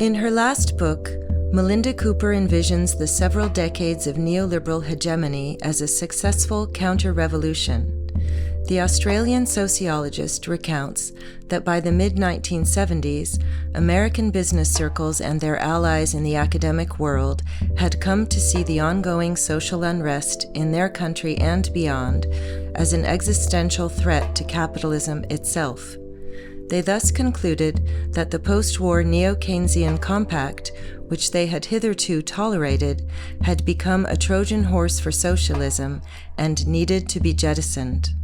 In her last book, Melinda Cooper envisions the several decades of neoliberal hegemony as a successful counter-revolution. The Australian sociologist recounts that by the mid-1970s, American business circles and their allies in the academic world had come to see the ongoing social unrest in their country and beyond as an existential threat to capitalism itself. They thus concluded that the post-war neo-Keynesian compact, which they had hitherto tolerated, had become a Trojan horse for socialism and needed to be jettisoned.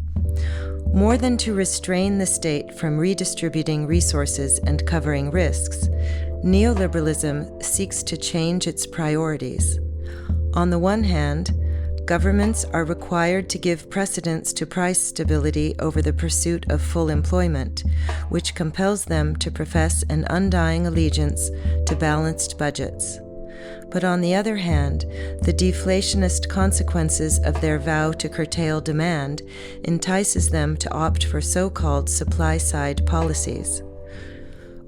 More than to restrain the state from redistributing resources and covering risks, neoliberalism seeks to change its priorities. On the one hand, governments are required to give precedence to price stability over the pursuit of full employment, which compels them to profess an undying allegiance to balanced budgets. But on the other hand, the deflationist consequences of their vow to curtail demand entices them to opt for so-called supply-side policies.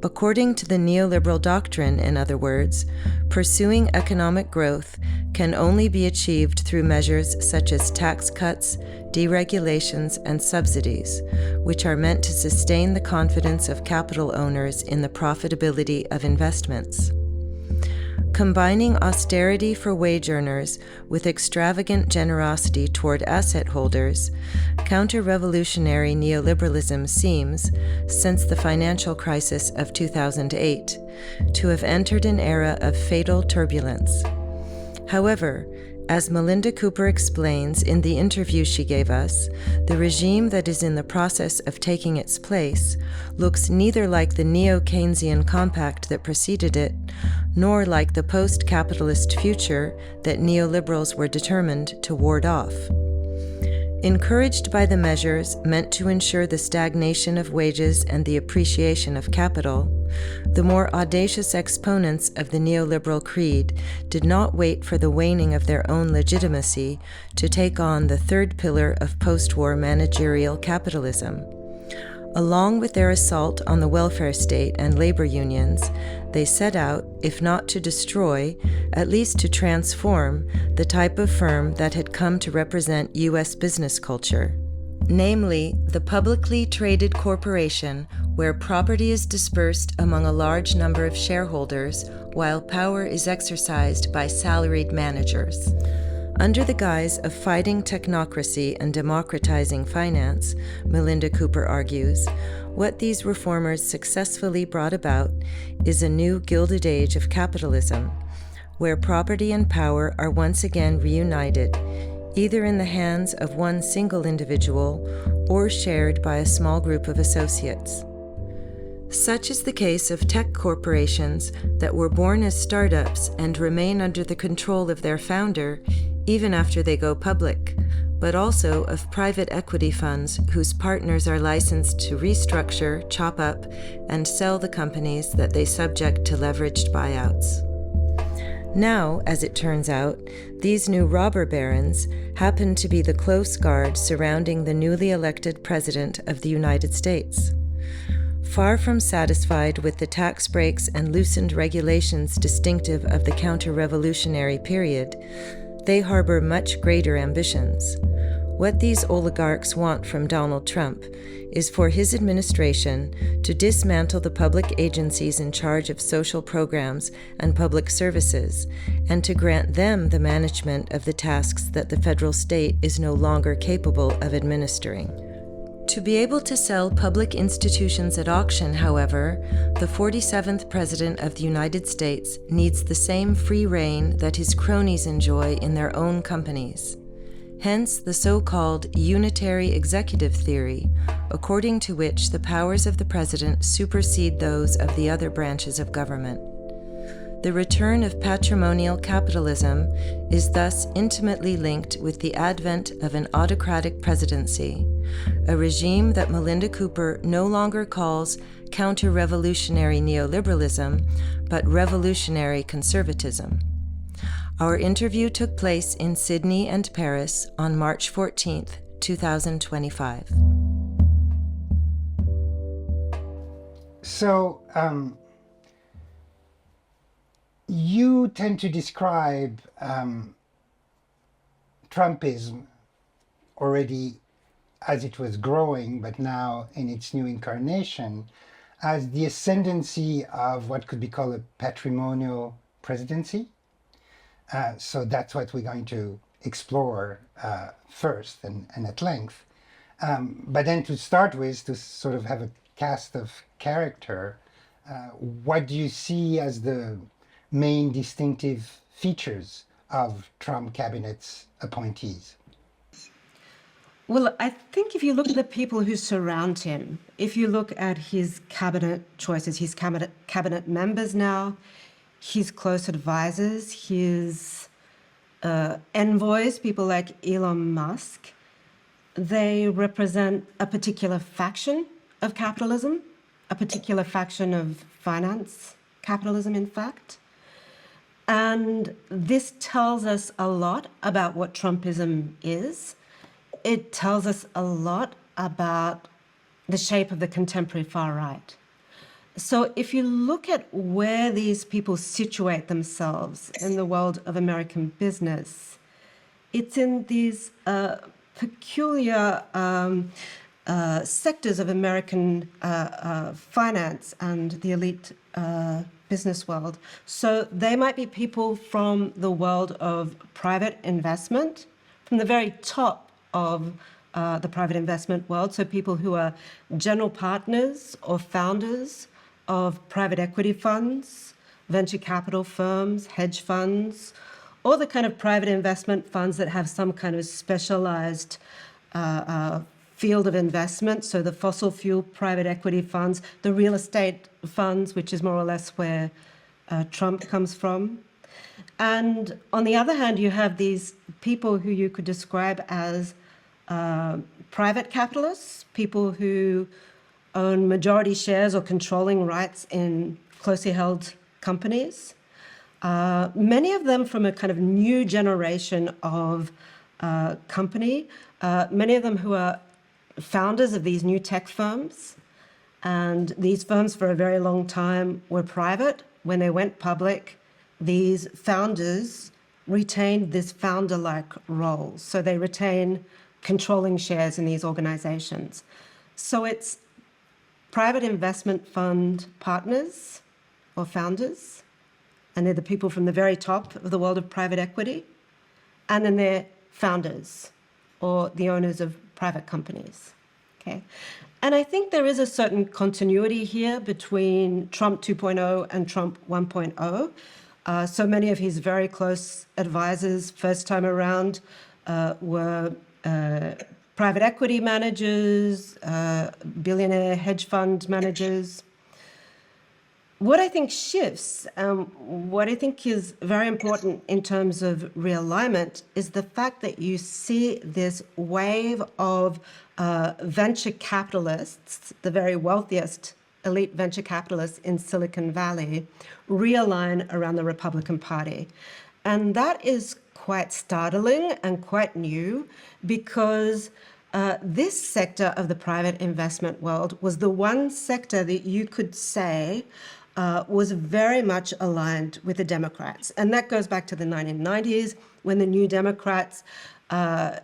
According to the neoliberal doctrine, in other words, pursuing economic growth can only be achieved through measures such as tax cuts, deregulations, and subsidies, which are meant to sustain the confidence of capital owners in the profitability of investments. Combining austerity for wage earners with extravagant generosity toward asset holders, counter-revolutionary neoliberalism seems, since the financial crisis of 2008, to have entered an era of fatal turbulence. However, as Melinda Cooper explains in the interview she gave us, the regime that is in the process of taking its place looks neither like the neo-Keynesian compact that preceded it, nor like the post-capitalist future that neoliberals were determined to ward off. Encouraged by the measures meant to ensure the stagnation of wages and the appreciation of capital, the more audacious exponents of the neoliberal creed did not wait for the waning of their own legitimacy to take on the third pillar of post-war managerial capitalism. Along with their assault on the welfare state and labor unions, they set out, if not to destroy, at least to transform the type of firm that had come to represent U.S. business culture, namely the publicly traded corporation where property is dispersed among a large number of shareholders while power is exercised by salaried managers. Under the guise of fighting technocracy and democratizing finance, Melinda Cooper argues, what these reformers successfully brought about is a new gilded age of capitalism, where property and power are once again reunited, either in the hands of one single individual or shared by a small group of associates. Such is the case of tech corporations that were born as startups and remain under the control of their founder even after they go public, but also of private equity funds whose partners are licensed to restructure, chop up, and sell the companies that they subject to leveraged buyouts. Now, as it turns out, these new robber barons happen to be the close guard surrounding the newly elected President of the United States. Far from satisfied with the tax breaks and loosened regulations distinctive of the counter-revolutionary period, they harbor much greater ambitions. What these oligarchs want from Donald Trump is for his administration to dismantle the public agencies in charge of social programs and public services, and to grant them the management of the tasks that the federal state is no longer capable of administering. To be able to sell public institutions at auction, however, the 47th President of the United States needs the same free rein that his cronies enjoy in their own companies. Hence the so-called unitary executive theory, according to which the powers of the President supersede those of the other branches of government. The return of patrimonial capitalism is thus intimately linked with the advent of an autocratic presidency, a regime that Melinda Cooper no longer calls counter-revolutionary neoliberalism, but revolutionary conservatism. Our interview took place in Sydney and Paris on March 14th, 2025. So, You tend to describe Trumpism already as it was growing, but now in its new incarnation, as the ascendancy of what could be called a patrimonial presidency. So that's what we're going to explore first and at length. But then to start with, to sort of have a cast of character, what do you see as the main distinctive features of Trump cabinet's appointees? Well, I think if you look at the people who surround him, if you look at his cabinet choices, his cabinet members now, his close advisors, his envoys, people like Elon Musk, they represent a particular faction of capitalism, a particular faction of finance capitalism, in fact. And this tells us a lot about what Trumpism is. It tells us a lot about the shape of the contemporary far right. So if you look at where these people situate themselves in the world of American business, it's in these peculiar sectors of American finance and the elite business world. So they might be people from the world of private investment, from the very top of the private investment world. So people who are general partners or founders of private equity funds, venture capital firms, hedge funds, or the kind of private investment funds that have some kind of specialized field of investment. So the fossil fuel private equity funds, the real estate funds, which is more or less where Trump comes from. And on the other hand, you have these people who you could describe as private capitalists, people who own majority shares or controlling rights in closely held companies. Many of them from a kind of new generation of company, many of them who are founders of these new tech firms. And these firms for a very long time were private. When they went public, these founders retained this founder-like role. So they retain controlling shares in these organizations. So it's private investment fund partners or founders, and they're the people from the very top of the world of private equity, and then they're founders or the owners of private companies, okay? And I think there is a certain continuity here between Trump 2.0 and Trump 1.0. So many of his very close advisors first time around were private equity managers, billionaire hedge fund managers. What I think shifts, what I think is very important in terms of realignment is the fact that you see this wave of venture capitalists, the very wealthiest elite venture capitalists in Silicon Valley, realign around the Republican Party. And that is quite startling and quite new because this sector of the private investment world was the one sector that you could say was very much aligned with the Democrats. And that goes back to the 1990s when the New Democrats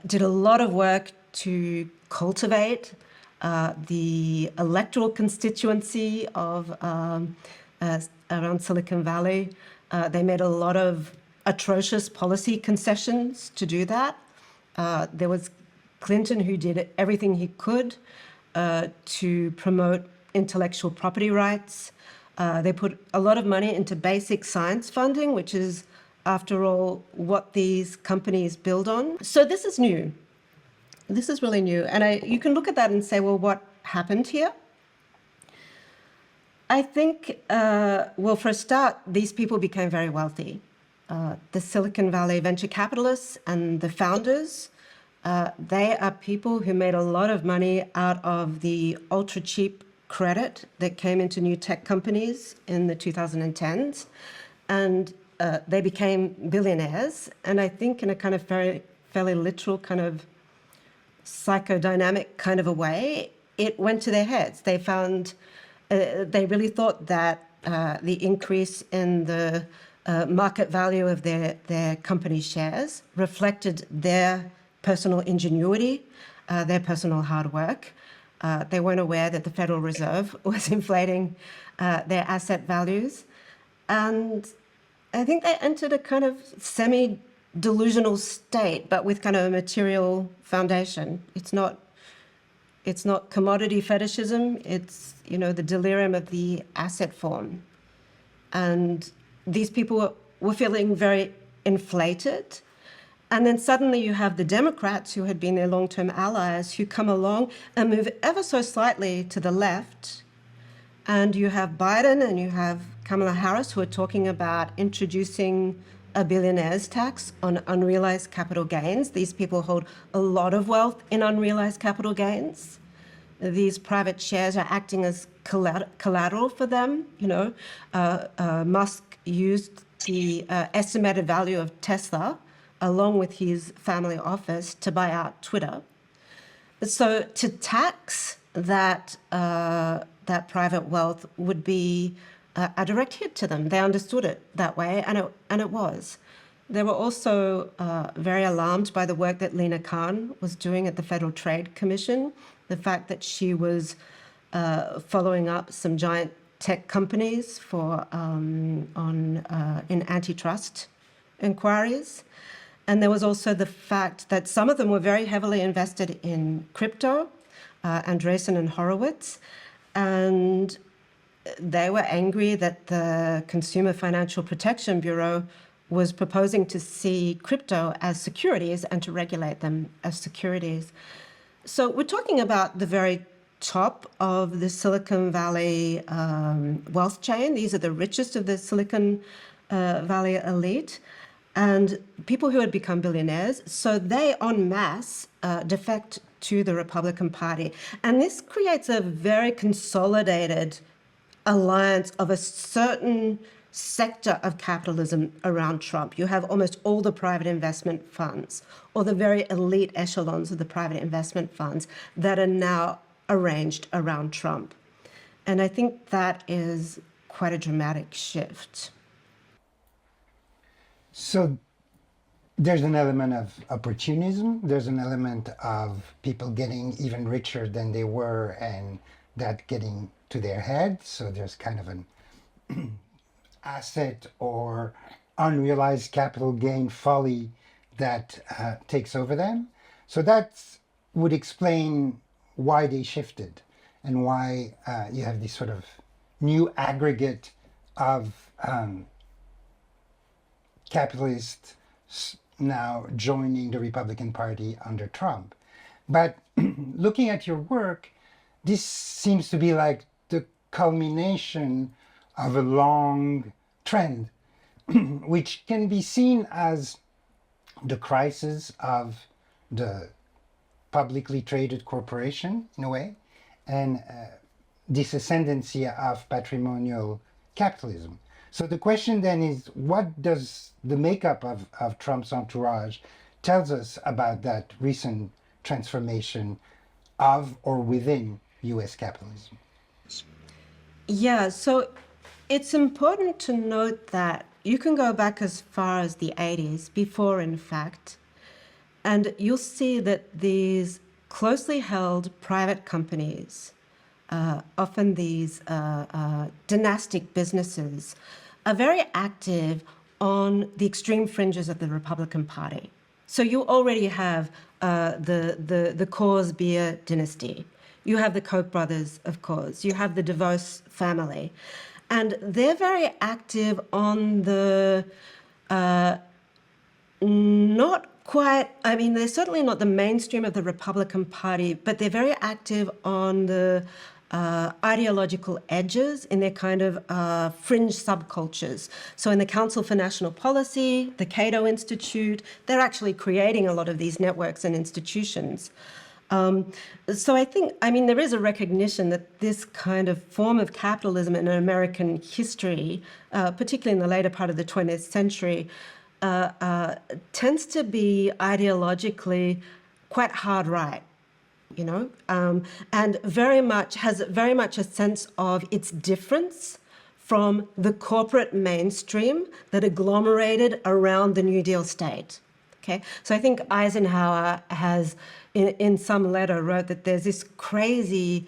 did a lot of work to cultivate the electoral constituency of around Silicon Valley. They made a lot of atrocious policy concessions to do that. There was Clinton who did everything he could to promote intellectual property rights. They put a lot of money into basic science funding, which is, after all, what these companies build on. So this is new. This is really new. And you can look at that and say, well, what happened here? I think, well, for a start, these people became very wealthy. The Silicon Valley venture capitalists and the founders, they are people who made a lot of money out of the ultra cheap credit that came into new tech companies in the 2010s. And they became billionaires. And I think in a kind of fairly literal kind of psychodynamic kind of a way, it went to their heads. They found, they really thought that the increase in the market value of their company shares reflected their personal ingenuity, their personal hard work. They weren't aware that the Federal Reserve was inflating their asset values. And I think they entered a kind of semi-delusional state, but with kind of a material foundation. It's not commodity fetishism, it's, the delirium of the asset form. And these people were feeling very inflated. And then suddenly you have the Democrats, who had been their long-term allies, who come along and move ever so slightly to the left. And you have Biden and you have Kamala Harris, who are talking about introducing a billionaire's tax on unrealized capital gains. These people hold a lot of wealth in unrealized capital gains. These private shares are acting as collateral for them. Musk used the estimated value of Tesla along with his family office to buy out Twitter. So to tax that private wealth would be a direct hit to them. They understood it that way, and it was. They were also very alarmed by the work that Lina Khan was doing at the Federal Trade Commission, the fact that she was following up some giant tech companies in antitrust inquiries. And there was also the fact that some of them were very heavily invested in crypto, Andreessen and Horowitz, and they were angry that the Consumer Financial Protection Bureau was proposing to see crypto as securities and to regulate them as securities. So we're talking about the very top of the Silicon Valley wealth chain. These are the richest of the Silicon Valley elite and people who had become billionaires. So they en masse defect to the Republican Party. And this creates a very consolidated alliance of a certain sector of capitalism around Trump. You have almost all the private investment funds, or the very elite echelons of the private investment funds that are now arranged around Trump. And I think that is quite a dramatic shift. So there's an element of opportunism. There's an element of people getting even richer than they were and that getting to their head. So there's kind of an asset or unrealized capital gain folly that takes over them. So that would explain why they shifted and why you have this sort of new aggregate of capitalists now joining the Republican Party under Trump. But looking at your work, this seems to be like the culmination of a long trend, which can be seen as the crisis of the publicly traded corporation, in a way, and this ascendancy of patrimonial capitalism. So the question then is, what does the makeup of Trump's entourage tells us about that recent transformation of or within US capitalism? Yeah, so it's important to note that you can go back as far as the 80s, before in fact, and you'll see that these closely held private companies, often these dynastic businesses, are very active on the extreme fringes of the Republican Party. So you already have the Coors beer dynasty. You have the Koch brothers, of course. You have the DeVos family. And they're very active on the not quite, I mean, they're certainly not the mainstream of the Republican Party, but they're very active on the ideological edges in their kind of fringe subcultures. So in the Council for National Policy, the Cato Institute, they're actually creating a lot of these networks and institutions. So I think, I mean, there is a recognition that this kind of form of capitalism in American history, particularly in the later part of the 20th century, tends to be ideologically quite hard right, you know, and very much has very much a sense of its difference from the corporate mainstream that agglomerated around the New Deal state. Okay, so I think Eisenhower has, in some letter, wrote that there's this crazy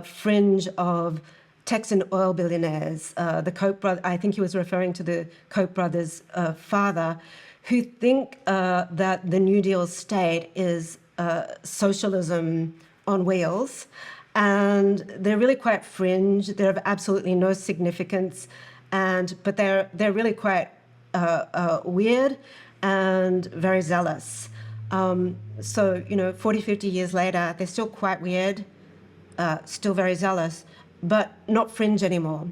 fringe of Texan oil billionaires, the Koch brothers, I think he was referring to the Koch brothers' father, who think that the New Deal state is socialism on wheels, and they're really quite fringe. They're of absolutely no significance, but they're really quite weird and very zealous. So, 40, 50 years later, they're still quite weird, still very zealous, but not fringe anymore.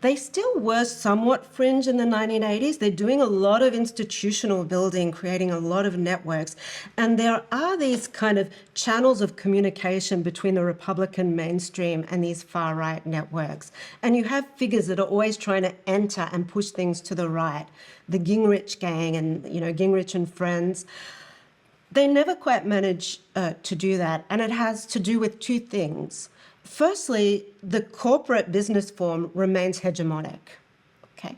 They still were somewhat fringe in the 1980s. They're doing a lot of institutional building, creating a lot of networks. And there are these kind of channels of communication between the Republican mainstream and these far-right networks. And you have figures that are always trying to enter and push things to the right. The Gingrich gang and, Gingrich and friends. They never quite manage to do that. And it has to do with two things. Firstly, the corporate business form remains hegemonic, okay?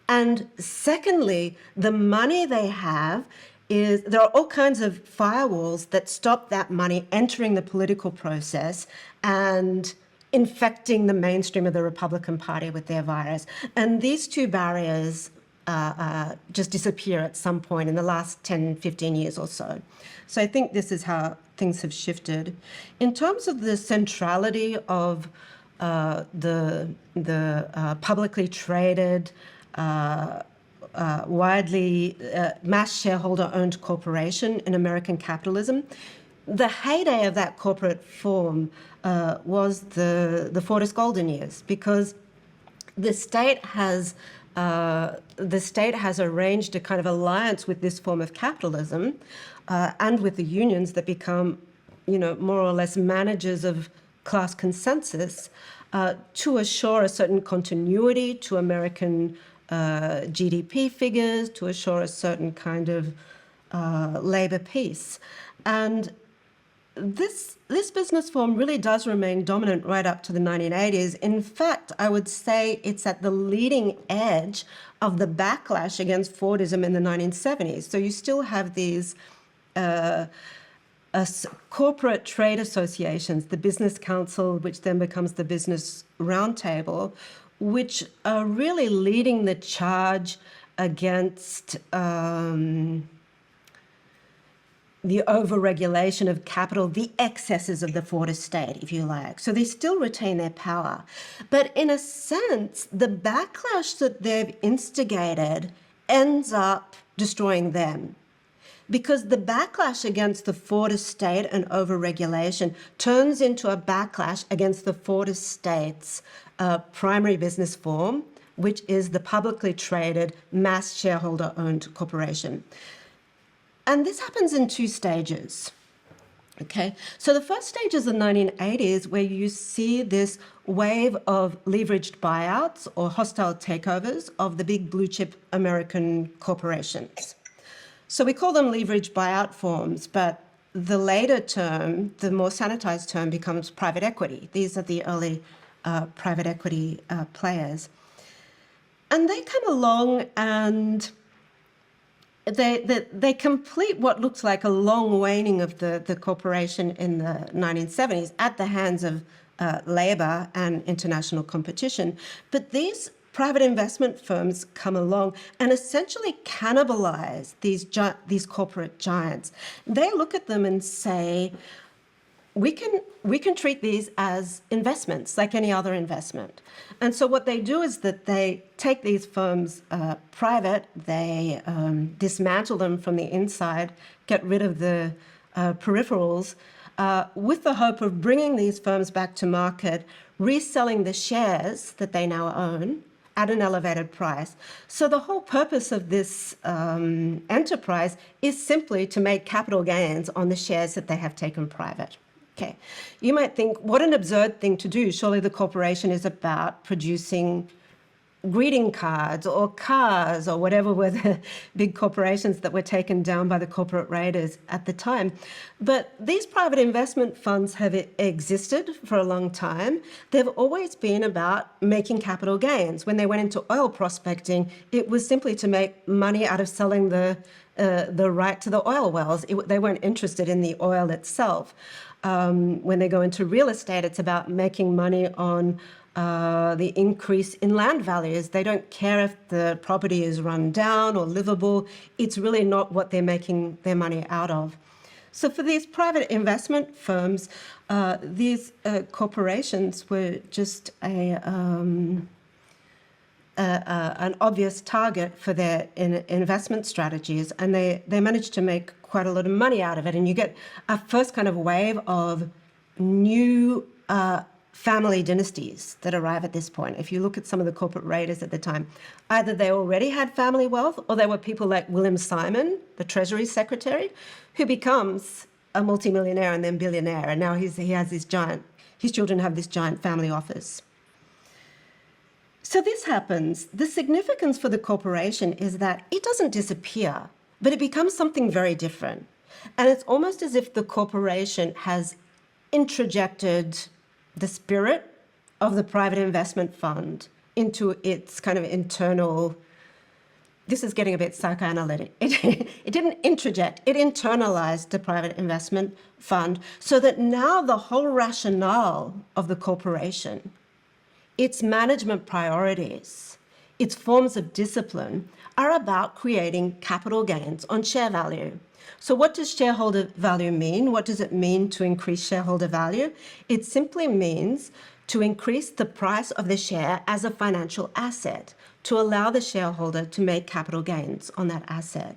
And secondly, the money they have there are all kinds of firewalls that stop that money entering the political process and infecting the mainstream of the Republican Party with their virus. And these two barriers just disappear at some point in the last 10, 15 years or so. So I think this is how things have shifted. In terms of the centrality of the publicly traded, widely mass shareholder-owned corporation in American capitalism, the heyday of that corporate form was the Fordist golden years, because the state has arranged a kind of alliance with this form of capitalism and with the unions that become, more or less managers of class consensus to assure a certain continuity to American GDP figures, to assure a certain kind of labor peace. And this business form really does remain dominant right up to the 1980s. In fact, I would say it's at the leading edge of the backlash against Fordism in the 1970s. So you still have these corporate trade associations, the Business Council, which then becomes the Business Roundtable, which are really leading the charge against the overregulation of capital, the excesses of the Fordist state, if you like. So they still retain their power. But in a sense, the backlash that they've instigated ends up destroying them. Because the backlash against the Fordist state and overregulation turns into a backlash against the Fordist state's primary business form, which is the publicly traded, mass shareholder-owned corporation. And this happens in two stages, okay? So the first stage is the 1980s, where you see this wave of leveraged buyouts or hostile takeovers of the big blue chip American corporations. So we call them leveraged buyout forms, but the later term, the more sanitized term, becomes private equity. These are the early private equity players. And they come along and they complete what looks like a long waning of the corporation in the 1970s at the hands of labor and international competition. But these private investment firms come along and essentially cannibalize these corporate giants. They look at them and say, we can treat these as investments, like any other investment. And so what they do is that they take these firms private, they dismantle them from the inside, get rid of the peripherals, with the hope of bringing these firms back to market, reselling the shares that they now own at an elevated price. So the whole purpose of this enterprise is simply to make capital gains on the shares that they have taken private. Okay. You might think, what an absurd thing to do. Surely the corporation is about producing greeting cards or cars or whatever were the big corporations that were taken down by the corporate raiders at the time. But these private investment funds have existed for a long time. They've always been about making capital gains. When they went into oil prospecting, it was simply to make money out of selling the right to the oil wells. They weren't interested in the oil itself. When they go into real estate, it's about making money on the increase in land values. They don't care if the property is run down or livable. It's really not what they're making their money out of. So for these private investment firms, these corporations were just an obvious target for their investment strategies, and they managed to make quite a lot of money out of it. And you get a first kind of wave of new family dynasties that arrive at this point. If you look at some of the corporate raiders at the time, either they already had family wealth, or they were people like William Simon, the Treasury Secretary, who becomes a multimillionaire and then billionaire. And now his children have this giant family office. So this happens. The significance for the corporation is that it doesn't disappear, but it becomes something very different. And it's almost as if the corporation has introjected the spirit of the private investment fund into its kind of internal, this is getting a bit psychoanalytic. It didn't introject, it internalized the private investment fund so that now the whole rationale of the corporation, its management priorities, its forms of discipline are about creating capital gains on share value. So what does shareholder value mean? What does it mean to increase shareholder value? It simply means to increase the price of the share as a financial asset, to allow the shareholder to make capital gains on that asset.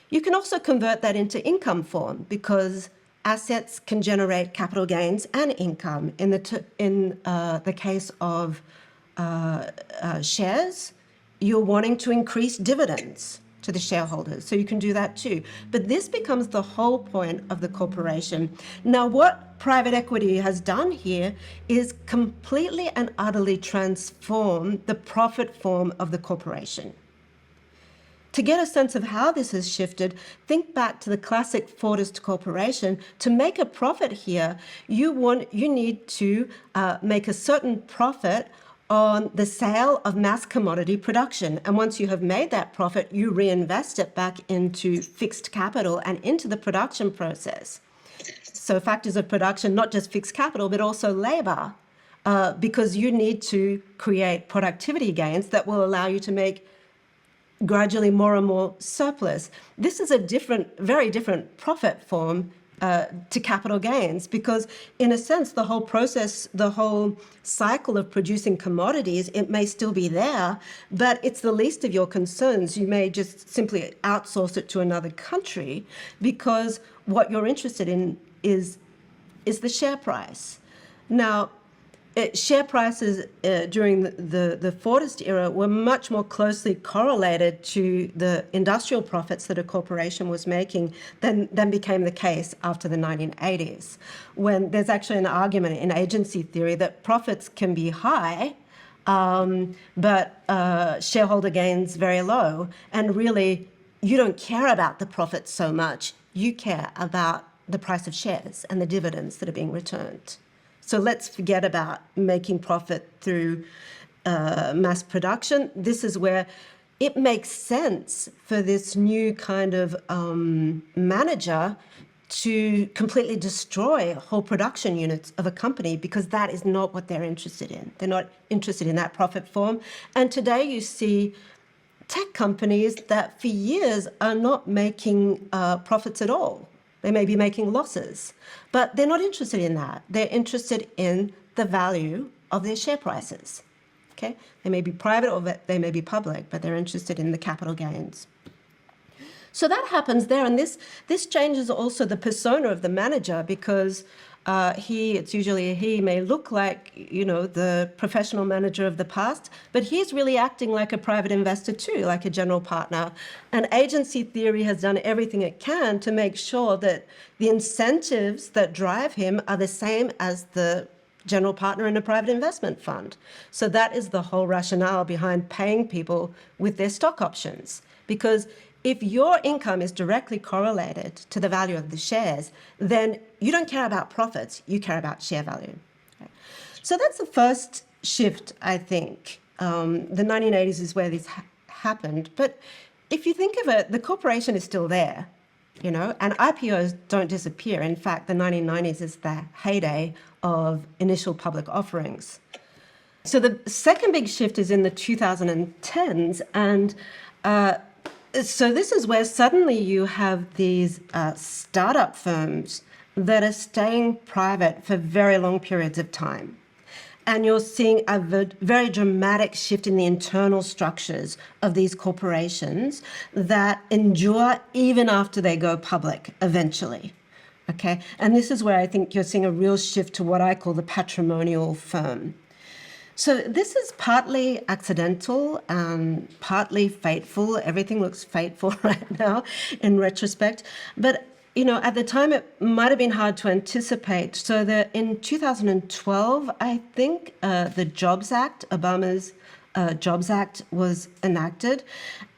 You can also convert that into income form, because assets can generate capital gains and income. In the case of shares, you're wanting to increase dividends to the shareholders, so you can do that too. But this becomes the whole point of the corporation. Now, what private equity has done here is completely and utterly transform the profit form of the corporation. To get a sense of how this has shifted, think back to the classic Fordist corporation. To make a profit here, you need to make a certain profit on the sale of mass commodity production. And once you have made that profit, you reinvest it back into fixed capital and into the production process. So factors of production, not just fixed capital, but also labor, because you need to create productivity gains that will allow you to make gradually more and more surplus. This is a very different profit form to capital gains, because in a sense, the whole process, the whole cycle of producing commodities, it may still be there, but it's the least of your concerns. You may just simply outsource it to another country, because what you're interested in is the share price. Now, share prices during the Fordist era were much more closely correlated to the industrial profits that a corporation was making than became the case after the 1980s, when there's actually an argument in agency theory that profits can be high, but shareholder gains very low. And really, you don't care about the profits so much. You care about the price of shares and the dividends that are being returned. So let's forget about making profit through mass production. This is where it makes sense for this new kind of manager to completely destroy whole production units of a company, because that is not what they're interested in. They're not interested in that profit form. And today you see tech companies that for years are not making profits at all. They may be making losses, but they're not interested in that. They're interested in the value of their share prices. Okay? They may be private or they may be public, but they're interested in the capital gains. So that happens there, and this changes also the persona of the manager, because it's usually he may look like, the professional manager of the past, but he's really acting like a private investor too, like a general partner. And agency theory has done everything it can to make sure that the incentives that drive him are the same as the general partner in a private investment fund. So that is the whole rationale behind paying people with their stock options. Because if your income is directly correlated to the value of the shares, then you don't care about profits, you care about share value. Okay. So that's the first shift, I think. The 1980s is where this happened. But if you think of it, the corporation is still there, you know, and IPOs don't disappear. In fact, the 1990s is the heyday of initial public offerings. So the second big shift is in the 2010s, and so this is where suddenly you have these startup firms that are staying private for very long periods of time. And you're seeing a very dramatic shift in the internal structures of these corporations that endure even after they go public eventually. Okay, and this is where I think you're seeing a real shift to what I call the patrimonial firm. So this is partly accidental and partly fateful. Everything looks fateful right now in retrospect. But, you know, at the time it might have been hard to anticipate. So in 2012, I think the Jobs Act, Obama's Jobs Act was enacted.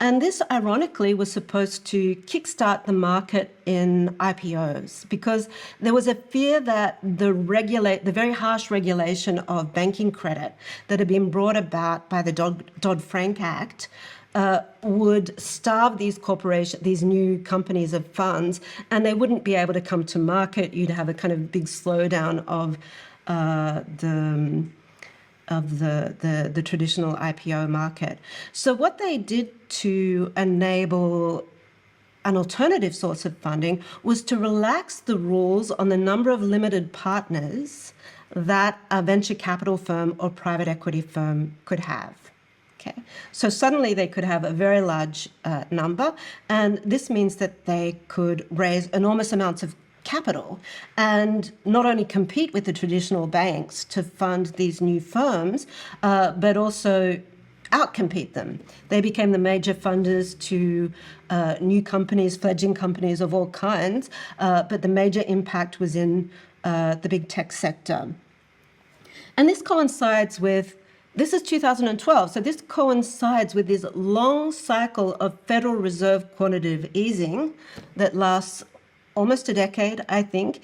And this, ironically, was supposed to kickstart the market in IPOs because there was a fear that the very harsh regulation of banking credit that had been brought about by the Dodd-Frank Act would starve these corporations, these new companies of funds, and they wouldn't be able to come to market. You'd have a kind of big slowdown of the traditional IPO market. So what they did to enable an alternative source of funding was to relax the rules on the number of limited partners that a venture capital firm or private equity firm could have. Okay, so suddenly they could have a very large number, and this means that they could raise enormous amounts of capital and not only compete with the traditional banks to fund these new firms, but also outcompete them. They became the major funders to new companies, fledgling companies of all kinds, but the major impact was in the big tech sector. And this coincides with, this is 2012, so this coincides with this long cycle of Federal Reserve quantitative easing that lasts almost a decade, I think,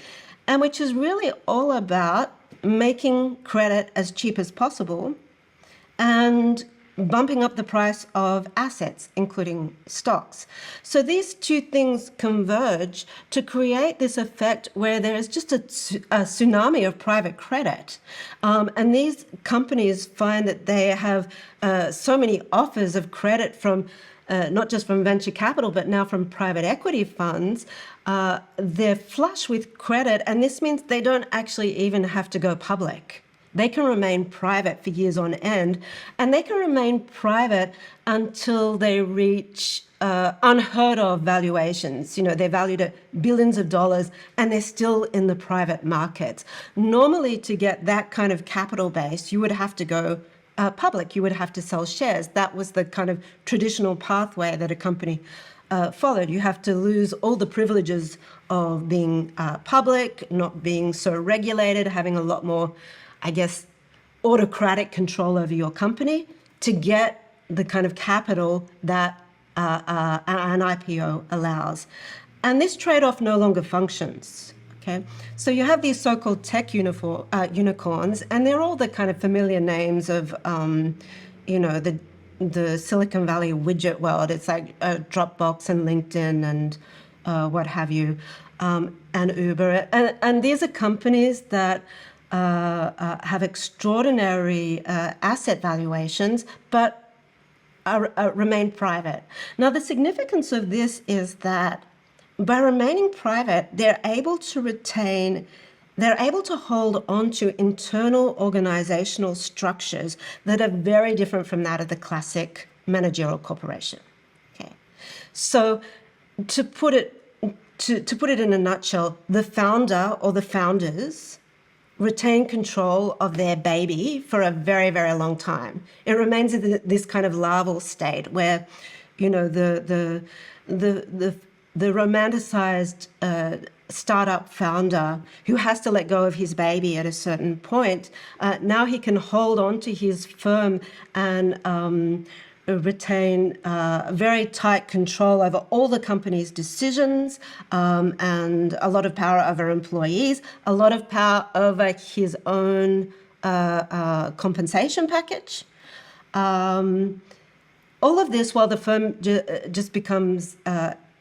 and which is really all about making credit as cheap as possible and bumping up the price of assets, including stocks. So these two things converge to create this effect where there is just a tsunami of private credit. And these companies find that they have so many offers of credit from not just from venture capital, but now from private equity funds. They're flush with credit, and this means they don't actually even have to go public. They can remain private for years on end, and they can remain private until they reach unheard of valuations. You know, they're valued at billions of dollars, and they're still in the private markets. Normally, to get that kind of capital base, you would have to go public. You would have to sell shares. That was the kind of traditional pathway that a company followed. You have to lose all the privileges of being public, not being so regulated, having a lot more, I guess, autocratic control over your company to get the kind of capital that an IPO allows. And this trade-off no longer functions. Okay, so you have these so-called tech unicorns, and they're all the kind of familiar names of, you know, the Silicon Valley widget world. It's like Dropbox and LinkedIn and what have you, and Uber. And these are companies that have extraordinary asset valuations, but remain private. Now, the significance of this is that by remaining private, they're able to hold on to internal organizational structures that are very different from that of the classic managerial corporation. Okay, so to put it in a nutshell, the founder or the founders retain control of their baby for a very, very long time. It remains in this kind of larval state where, you know, the romanticized startup founder who has to let go of his baby at a certain point, now he can hold on to his firm and retain very tight control over all the company's decisions, and a lot of power over employees, a lot of power over his own compensation package. All of this while the firm just becomes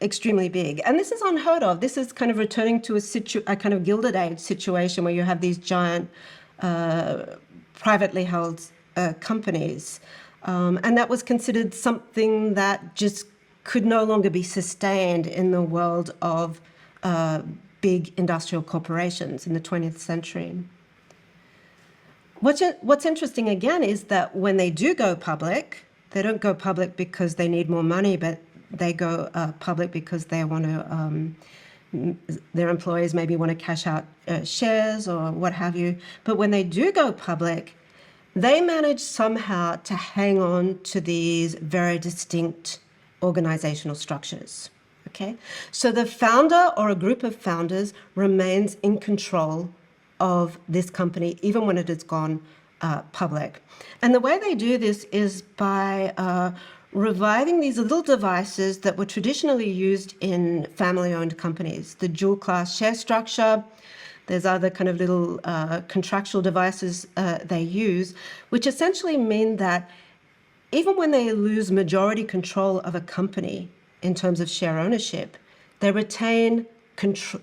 extremely big. And this is unheard of. This is kind of returning to a kind of Gilded Age situation where you have these giant privately held companies. And that was considered something that just could no longer be sustained in the world of big industrial corporations in the 20th century. What's interesting again is that when they do go public, they don't go public because they need more money, but they go public because they want to, their employees maybe want to cash out shares or what have you. But when they do go public, they manage somehow to hang on to these very distinct organizational structures. Okay, so the founder or a group of founders remains in control of this company even when it has gone public. And the way they do this is by reviving these little devices that were traditionally used in family-owned companies, the dual-class share structure. There's other kind of little contractual devices they use, which essentially mean that even when they lose majority control of a company in terms of share ownership, they retain control.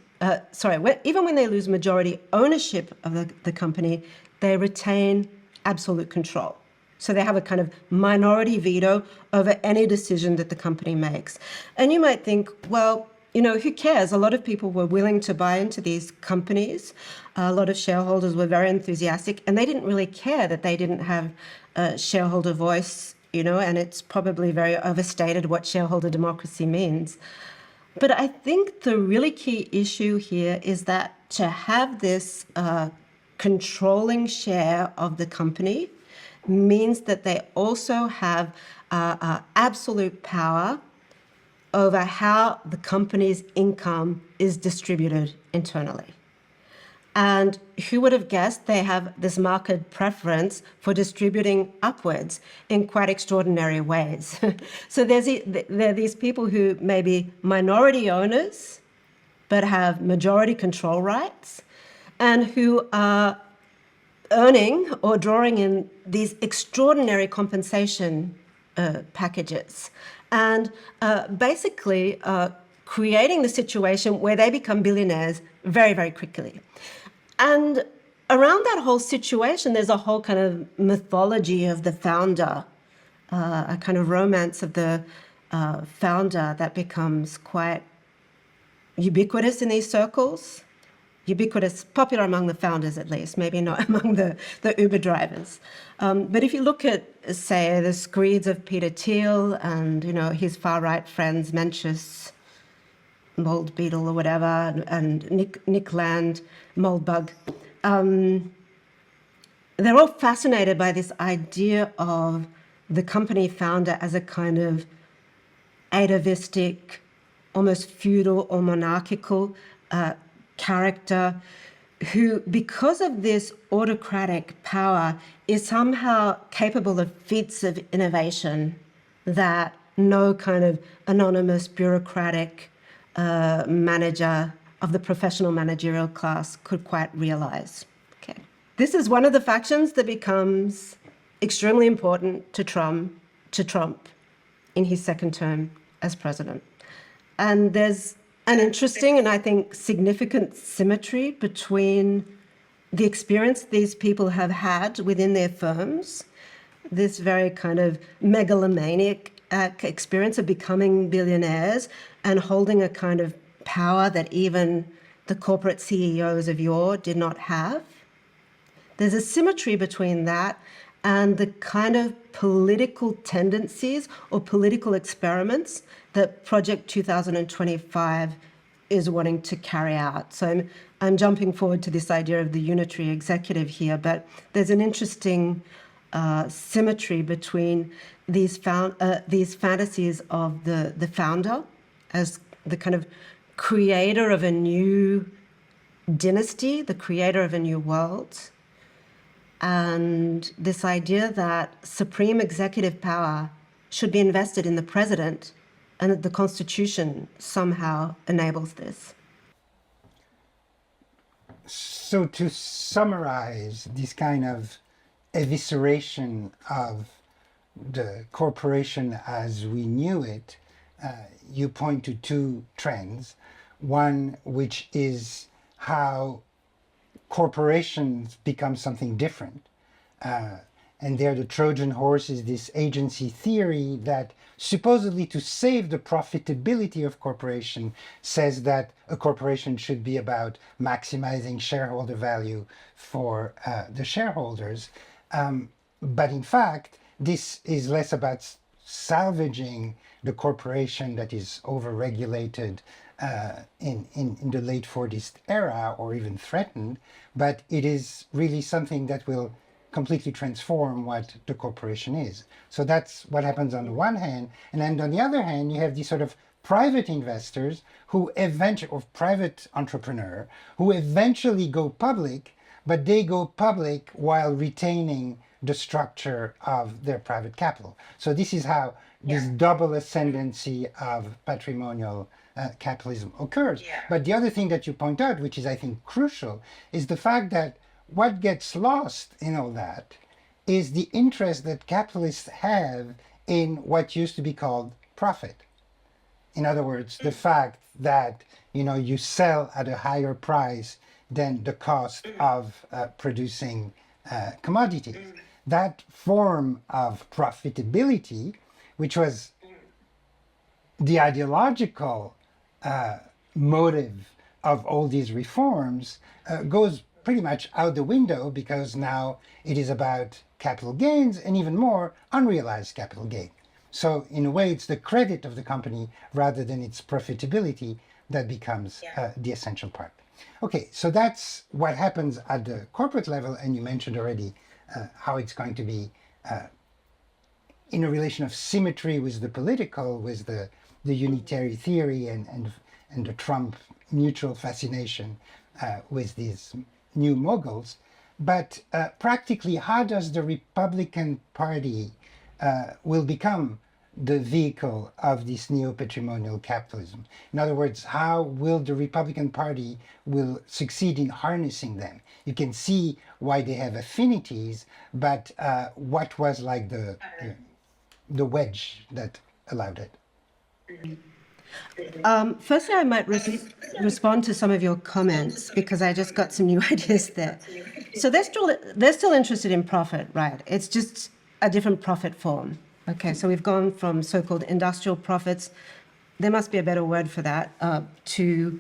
Even when they lose majority ownership of the company, they retain absolute control. So they have a kind of minority veto over any decision that the company makes. And you might think, well, you know, who cares? A lot of people were willing to buy into these companies. A lot of shareholders were very enthusiastic, and they didn't really care that they didn't have a shareholder voice, you know, and it's probably very overstated what shareholder democracy means. But I think the really key issue here is that to have this controlling share of the company means that they also have absolute power over how the company's income is distributed internally. And who would have guessed they have this marked preference for distributing upwards in quite extraordinary ways. So there are these people who may be minority owners, but have majority control rights, and who are earning or drawing in these extraordinary compensation packages. And basically creating the situation where they become billionaires very, very quickly. And around that whole situation, there's a whole kind of mythology of the founder, a kind of romance of the founder that becomes quite ubiquitous in these circles. Ubiquitous, popular among the founders at least, maybe not among the Uber drivers. But if you look at, say, the screeds of Peter Thiel and, you know, his far-right friends, Mencius, Mold Beetle or whatever, and Nick Land, Moldbug, they're all fascinated by this idea of the company founder as a kind of atavistic, almost feudal or monarchical character who, because of this autocratic power, is somehow capable of feats of innovation that no kind of anonymous bureaucratic manager of the professional managerial class could quite realize. Okay. This is one of the factions that becomes extremely important to Trump in his second term as president. And there's an interesting and I think significant symmetry between the experience these people have had within their firms, this very kind of megalomaniac experience of becoming billionaires and holding a kind of power that even the corporate CEOs of yore did not have. There's a symmetry between that and the kind of political tendencies or political experiments that Project 2025 is wanting to carry out. So I'm jumping forward to this idea of the unitary executive here, but there's an interesting symmetry between these fantasies of the founder as the kind of creator of a new dynasty, the creator of a new world. And this idea that supreme executive power should be invested in the president, and that the Constitution somehow enables this. So to summarize this kind of evisceration of the corporation as we knew it, you point to two trends. One, which is how corporations become something different. And there the Trojan horse is this agency theory that supposedly to save the profitability of corporation says that a corporation should be about maximizing shareholder value for the shareholders. But in fact, this is less about salvaging the corporation that is over-regulated in the late Fordist era or even threatened, but it is really something that will completely transform what the corporation is. So that's what happens on the one hand. And then on the other hand, you have these sort of private investors who eventually, or private entrepreneur, who eventually go public, but they go public while retaining the structure of their private capital. So this is how this double ascendancy of patrimonial capitalism occurs. But the other thing that you point out, which is I think crucial, is the fact that what gets lost in all that is the interest that capitalists have in what used to be called profit. In other words, the fact that you sell at a higher price than the cost of producing commodities. That form of profitability, which was the ideological motive of all these reforms, goes pretty much out the window because now it is about capital gains and even more unrealized capital gain. So in a way, it's the credit of the company rather than its profitability that becomes the essential part. Okay, so that's what happens at the corporate level, and you mentioned already how it's going to be in a relation of symmetry with the political, with the unitary theory and the Trump mutual fascination with these new moguls. But practically, how does the Republican Party will become the vehicle of this neo-patrimonial capitalism? In other words, how will the Republican Party will succeed in harnessing them? You can see why they have affinities, but what was like the wedge that allowed it? Firstly, I might respond to some of your comments because I just got some new ideas there. So they're still interested in profit, right? It's just a different profit form. Okay, so we've gone from so-called industrial profits, there must be a better word for that, to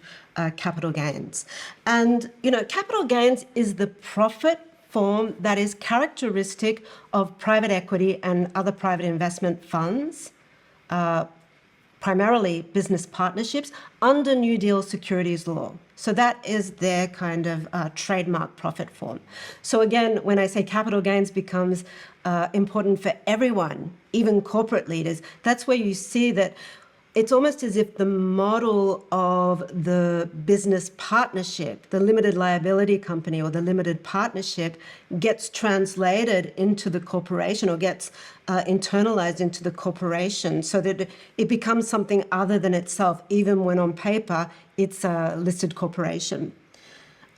capital gains. And, capital gains is the profit form that is characteristic of private equity and other private investment funds, primarily business partnerships, under New Deal securities law. So that is their kind of trademark profit form. So again, when I say capital gains becomes important for everyone, even corporate leaders, that's where you see that it's almost as if the model of the business partnership, the limited liability company or the limited partnership gets translated into the corporation or gets internalized into the corporation so that it becomes something other than itself, even when on paper it's a listed corporation.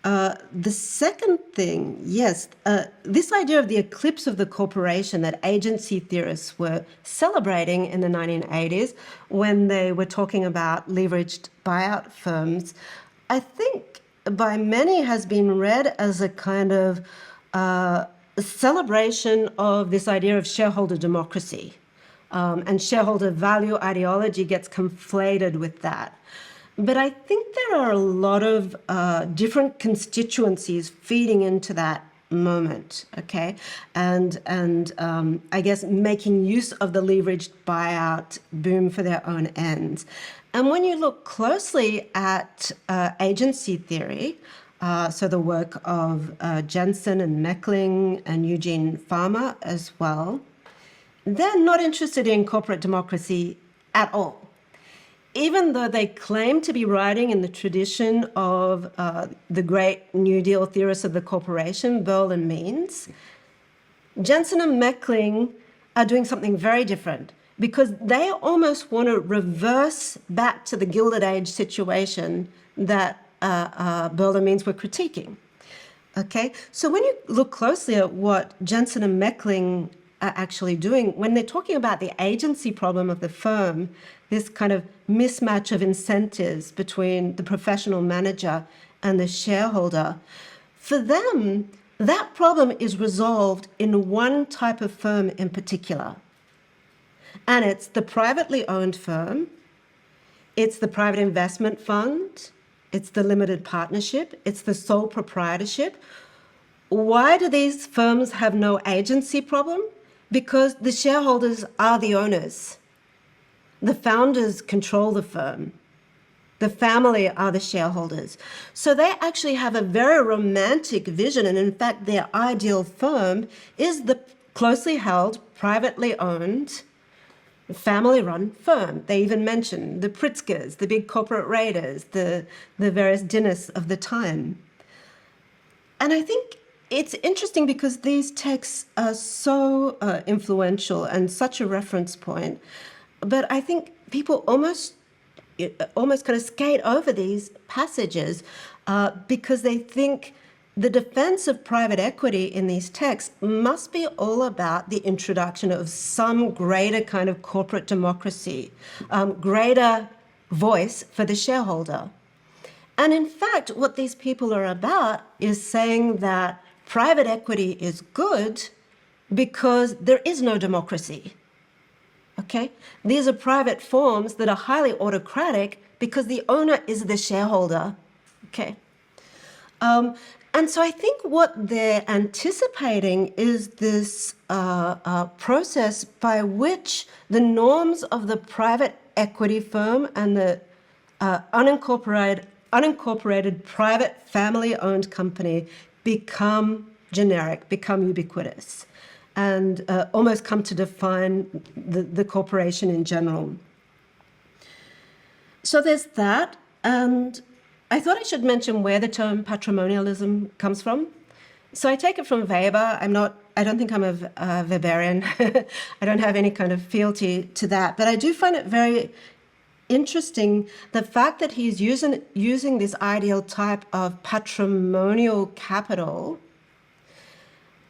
The second thing, yes, this idea of the eclipse of the corporation that agency theorists were celebrating in the 1980s when they were talking about leveraged buyout firms, I think by many has been read as a kind of celebration of this idea of shareholder democracy. And shareholder value ideology gets conflated with that. But I think there are a lot of different constituencies feeding into that moment, okay? And I guess making use of the leveraged buyout boom for their own ends. And when you look closely at agency theory, so the work of Jensen and Meckling and Eugene Farmer as well, they're not interested in corporate democracy at all. even though they claim to be writing in the tradition of the great New Deal theorists of the corporation, Burl and Means, Jensen and Meckling are doing something very different, because they almost want to reverse back to the Gilded Age situation that Burl and Means were critiquing. Okay, so when you look closely at what Jensen and Meckling are actually doing, when they're talking about the agency problem of the firm, this kind of mismatch of incentives between the professional manager and the shareholder, for them, that problem is resolved in one type of firm in particular. And it's the privately owned firm, it's the private investment fund, it's the limited partnership, it's the sole proprietorship. Why do these firms have no agency problem? Because the shareholders are the owners. The founders control the firm. The family are the shareholders. So they actually have a very romantic vision. And in fact, their ideal firm is the closely held, privately owned, family-run firm. They even mention the Pritzkers, the big corporate raiders, the various dynasts of the time. And I think it's interesting because these texts are so influential and such a reference point. But I think people almost kind of skate over these passages because they think the defense of private equity in these texts must be all about the introduction of some greater kind of corporate democracy, greater voice for the shareholder. And in fact, what these people are about is saying that private equity is good because there is no democracy. Okay? These are private forms that are highly autocratic because the owner is the shareholder. Okay? And so I think what they're anticipating is this process by which the norms of the private equity firm and the unincorporated private family-owned company become generic, become ubiquitous, and almost come to define the corporation in general. So there's that, and I thought I should mention where the term patrimonialism comes from. So I take it from Weber. I don't think I'm a Weberian. I don't have any kind of fealty to that, but I do find it very interesting the fact that he's using this ideal type of patrimonial capital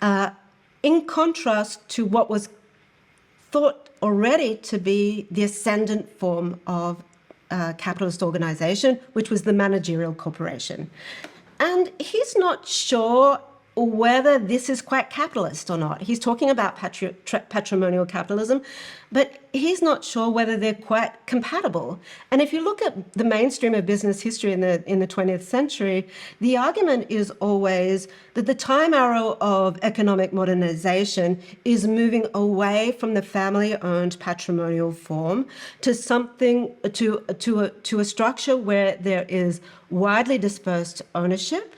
in contrast to what was thought already to be the ascendant form of capitalist organization, which was the managerial corporation. And he's not sure whether this is quite capitalist or not. He's talking about patrimonial capitalism, but he's not sure whether they're quite compatible. And if you look at the mainstream of business history in the 20th century, the argument is always that the time arrow of economic modernization is moving away from the family-owned patrimonial form to something to a structure where there is widely dispersed ownership,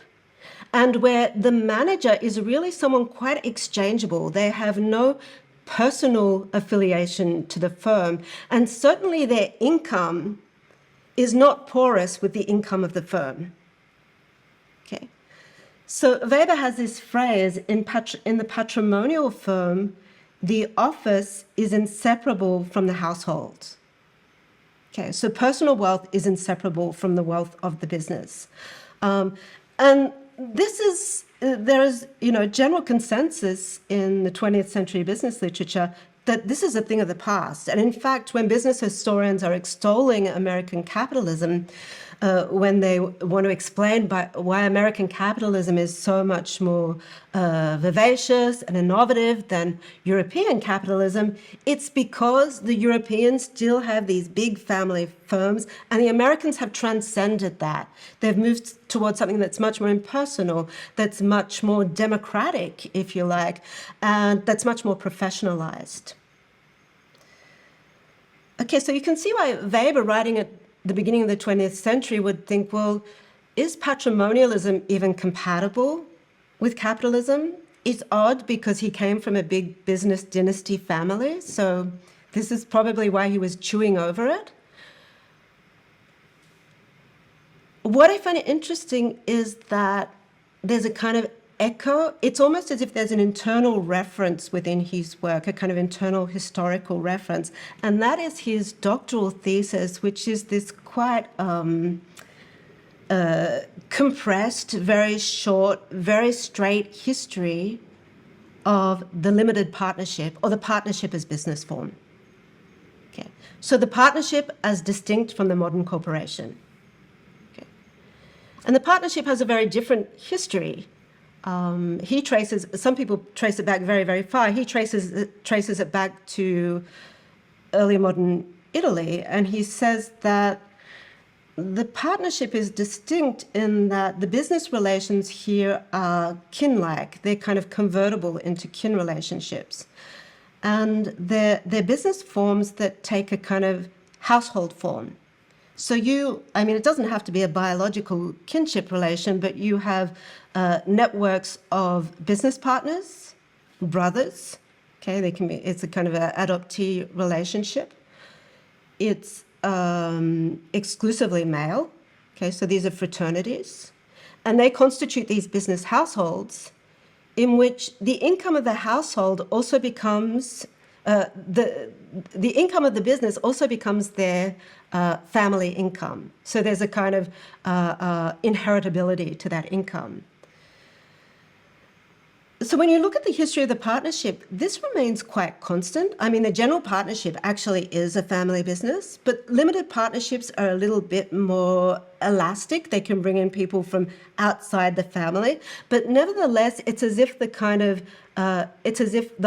and where the manager is really someone quite exchangeable. They have no personal affiliation to the firm, and certainly their income is not porous with the income of the firm. Okay, so Weber has this phrase, in the patrimonial firm, the office is inseparable from the household. Okay, so personal wealth is inseparable from the wealth of the business. And there is general consensus in the 20th century business literature that this is a thing of the past. And in fact, when business historians are extolling American capitalism, when they want to explain why American capitalism is so much more vivacious and innovative than European capitalism, it's because the Europeans still have these big family firms, and the Americans have transcended that. They've moved towards something that's much more impersonal, that's much more democratic, if you like, and that's much more professionalized. Okay, so you can see why Weber, writing at the beginning of the 20th century, would think, well, is patrimonialism even compatible with capitalism? It's odd because he came from a big business dynasty family, so this is probably why he was chewing over it. what I find interesting is that there's a kind of echo. It's almost as if there's an internal reference within his work, a kind of internal historical reference. And that is his doctoral thesis, which is this quite compressed, very short, very straight history of the limited partnership or the partnership as business form. Okay. So the partnership as distinct from the modern corporation. Okay. And the partnership has a very different history. He traces, some people trace it back very, very far. He traces it back to early modern Italy, and he says that the partnership is distinct in that the business relations here are kin-like. They're kind of convertible into kin relationships. And they're business forms that take a kind of household form. So it doesn't have to be a biological kinship relation, but you have networks of business partners, brothers. Okay, it's a kind of an adoptee relationship. It's exclusively male. Okay, so these are fraternities. And they constitute these business households in which the income of the household also becomes, the income of the business also becomes their family income. So there's a kind of inheritability to that income. So when you look at the history of the partnership, this remains quite constant. I mean, the general partnership actually is a family business, but limited partnerships are a little bit more elastic. They can bring in people from outside the family, but nevertheless, it's as if the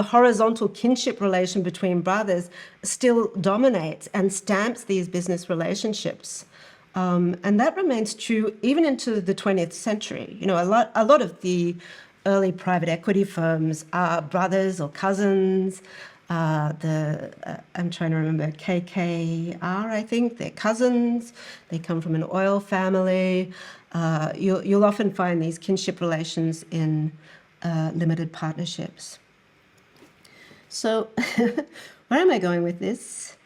horizontal kinship relation between brothers still dominates and stamps these business relationships. And that remains true even into the 20th century. You know, a lot of the early private equity firms are brothers or cousins. I'm trying to remember, KKR, I think, they're cousins. They come from an oil family. You'll often find these kinship relations in limited partnerships. So where am I going with this?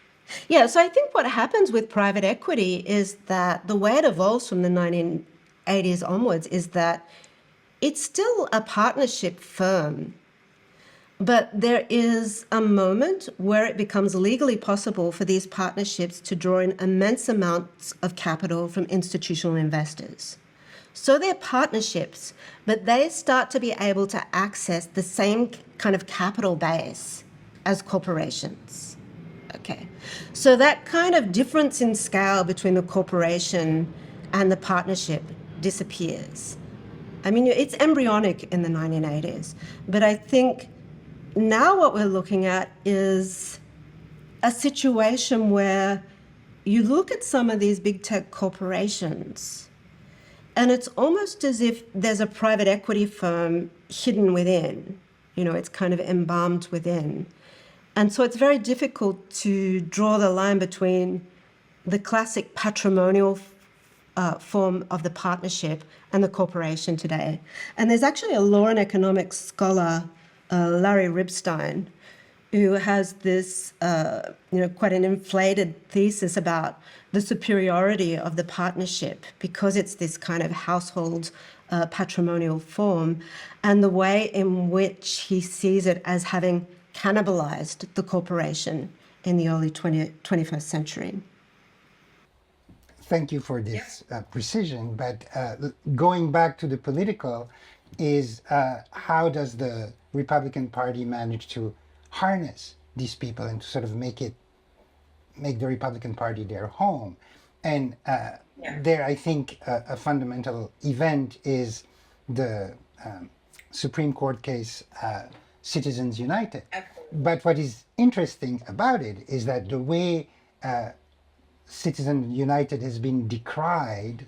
Yeah, so I think what happens with private equity is that the way it evolves from the 1980s onwards is that it's still a partnership firm, but there is a moment where it becomes legally possible for these partnerships to draw in immense amounts of capital from institutional investors. So they're partnerships, but they start to be able to access the same kind of capital base as corporations. Okay, so that kind of difference in scale between the corporation and the partnership disappears. I mean, it's embryonic in the 1980s, but I think now what we're looking at is a situation where you look at some of these big tech corporations, and it's almost as if there's a private equity firm hidden within. You know, it's kind of embalmed within. And so it's very difficult to draw the line between the classic patrimonial form of the partnership and the corporation today. And there's actually a law and economics scholar, Larry Ribstein, who has this, quite an inflated thesis about the superiority of the partnership because it's this kind of household patrimonial form, and the way in which he sees it as having cannibalized the corporation in the early 21st century. Thank you for this precision, but going back to the political is how does the Republican Party manage to harness these people and to sort of make the Republican Party their home? And there, I think a fundamental event is the Supreme Court case Citizens United. Absolutely. But what is interesting about it is that the way Citizens United has been decried,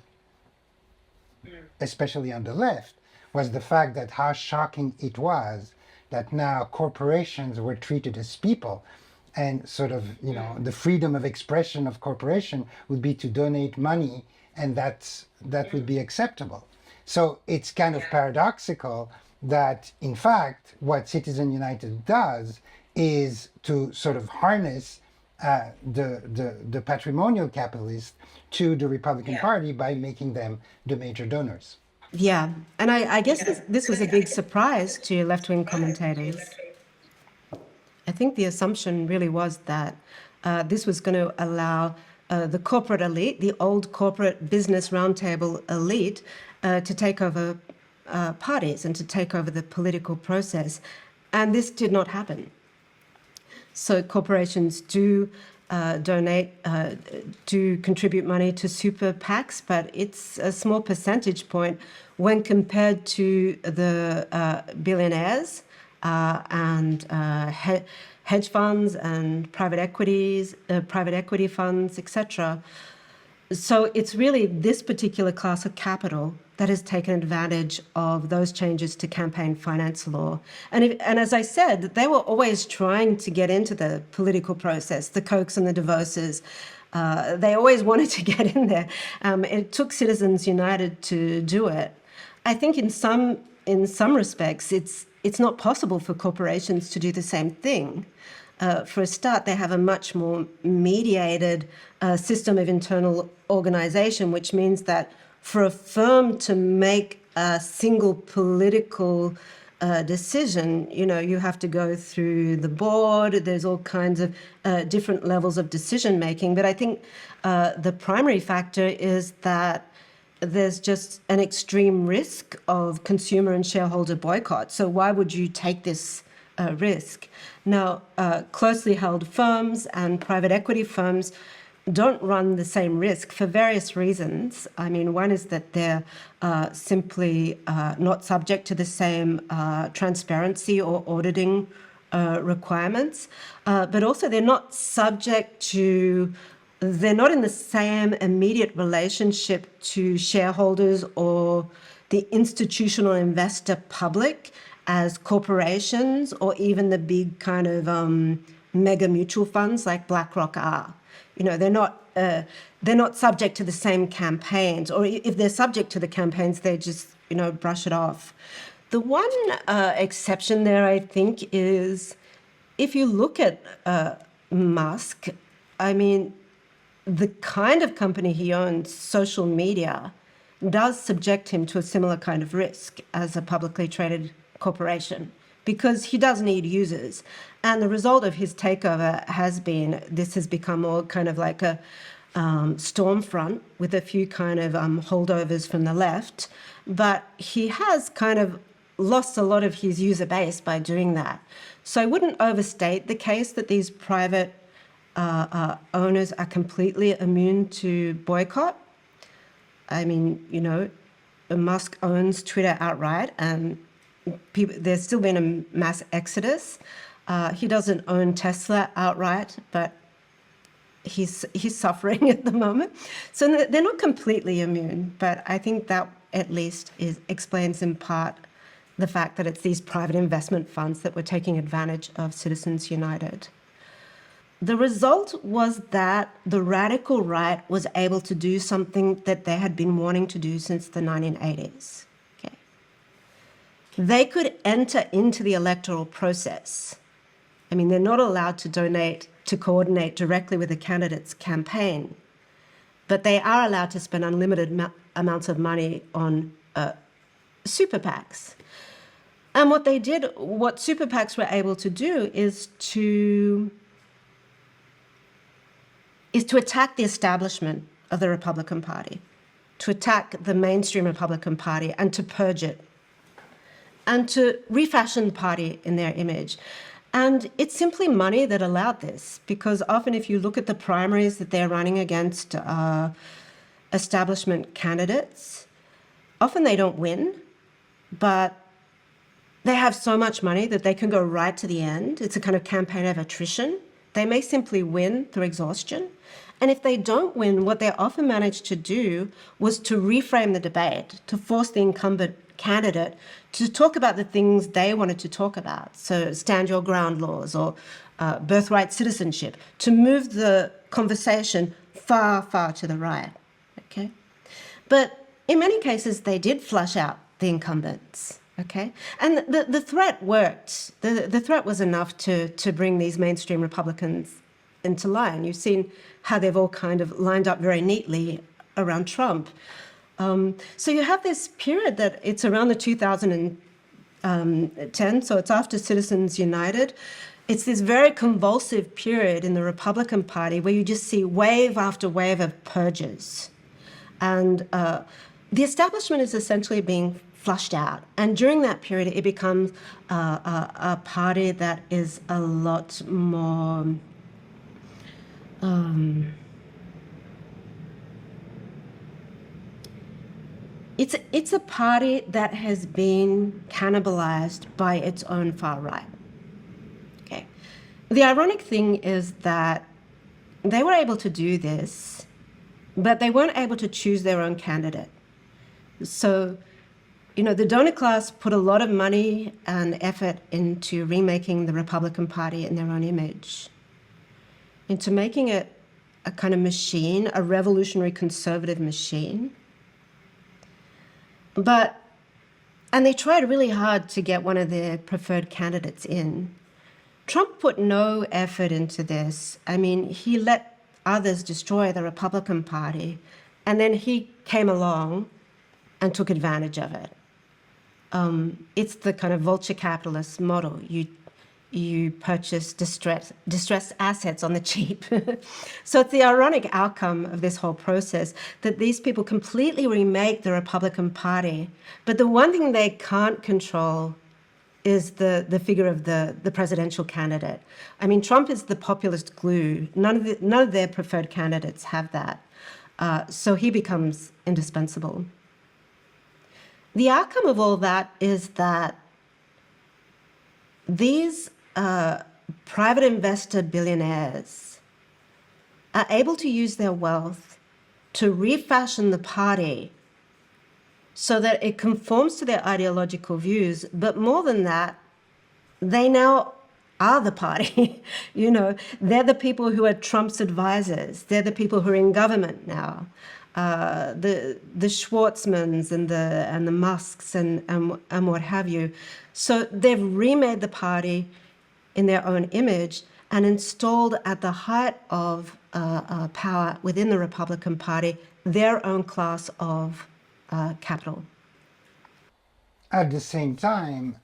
especially on the left, was the fact that how shocking it was that now corporations were treated as people, and sort of, the freedom of expression of corporation would be to donate money, and that would be acceptable. So it's kind of paradoxical that, in fact, what Citizens United does is to sort of harness the patrimonial capitalists to the Republican Party by making them the major donors. Yeah, and I guess this was a big surprise to left-wing commentators. I think the assumption really was that this was going to allow the corporate elite, the old corporate business roundtable elite, to take over parties and to take over the political process. And this did not happen. So corporations do donate, do contribute money to super PACs, but it's a small percentage point when compared to the billionaires and hedge funds and private equity funds, etc. So it's really this particular class of capital that has taken advantage of those changes to campaign finance law. And as I said, they were always trying to get into the political process, the Kochs and the DeVoses. They always wanted to get in there. It took Citizens United to do it. I think in some respects, it's not possible for corporations to do the same thing. For a start, they have a much more mediated system of internal organization, which means that for a firm to make a single political decision, you have to go through the board. There's all kinds of different levels of decision making. But I think the primary factor is that there's just an extreme risk of consumer and shareholder boycott. So why would you take this risk? Now, closely held firms and private equity firms don't run the same risk for various reasons. I mean, one is that they're simply not subject to the same transparency or auditing requirements, but also they're not in the same immediate relationship to shareholders or the institutional investor public as corporations or even the big kind of mega mutual funds like BlackRock are. They're not subject to the same campaigns, or if they're subject to the campaigns, they just brush it off. The one exception there, I think, is if you look at Musk. I mean, the kind of company he owns, social media, does subject him to a similar kind of risk as a publicly traded corporation, because he does need users. And the result of his takeover has become more kind of like a storm front with a few kind of holdovers from the left. But he has kind of lost a lot of his user base by doing that. So I wouldn't overstate the case that these private owners are completely immune to boycott. I mean, Musk owns Twitter outright, and there's still been a mass exodus. He doesn't own Tesla outright, but he's suffering at the moment. So they're not completely immune, but I think that at least explains in part the fact that it's these private investment funds that were taking advantage of Citizens United. The result was that the radical right was able to do something that they had been wanting to do since the 1980s. Okay. They could enter into the electoral process. I mean, they're not allowed to coordinate directly with a candidate's campaign, but they are allowed to spend unlimited amounts of money on super PACs. And what super PACs were able to do is to attack the establishment of the Republican Party, to attack the mainstream Republican Party and to purge it, and to refashion the party in their image. And it's simply money that allowed this, because often if you look at the primaries that they're running against establishment candidates, often they don't win, but they have so much money that they can go right to the end. It's a kind of campaign of attrition. They may simply win through exhaustion. And if they don't win, what they often managed to do was to reframe the debate, to force the incumbent candidate to talk about the things they wanted to talk about. So stand your ground laws or birthright citizenship, to move the conversation far, far to the right. Okay? But in many cases, they did flush out the incumbents. Okay, and the threat worked. The threat was enough to bring these mainstream Republicans into line. You've seen how they've all kind of lined up very neatly around Trump. So you have this period that it's around the 2010, so it's after Citizens United. It's this very convulsive period in the Republican Party where you just see wave after wave of purges. And the establishment is essentially being flushed out. And during that period, it becomes a party that is a lot more... It's a party that has been cannibalized by its own far right. Okay. The ironic thing is that they were able to do this, but they weren't able to choose their own candidate. So, the donor class put a lot of money and effort into remaking the Republican Party in their own image, into making it a kind of machine, a revolutionary conservative machine. And they tried really hard to get one of their preferred candidates in. Trump put no effort into this. I mean, he let others destroy the Republican Party, and then he came along and took advantage of it. It's the kind of vulture capitalist model. You purchase distressed assets on the cheap. So it's the ironic outcome of this whole process that these people completely remake the Republican Party, but the one thing they can't control is the figure of the presidential candidate. I mean, Trump is the populist glue. None of their preferred candidates have that. So he becomes indispensable. The outcome of all that is that these private investor billionaires are able to use their wealth to refashion the party so that it conforms to their ideological views. But more than that, they now are the party. They're the people who are Trump's advisors. They're the people who are in government now. The Schwartzmans and the Musks and what have you. So they've remade the party in their own image and installed at the height of power within the Republican Party their own class of capital. At the same time,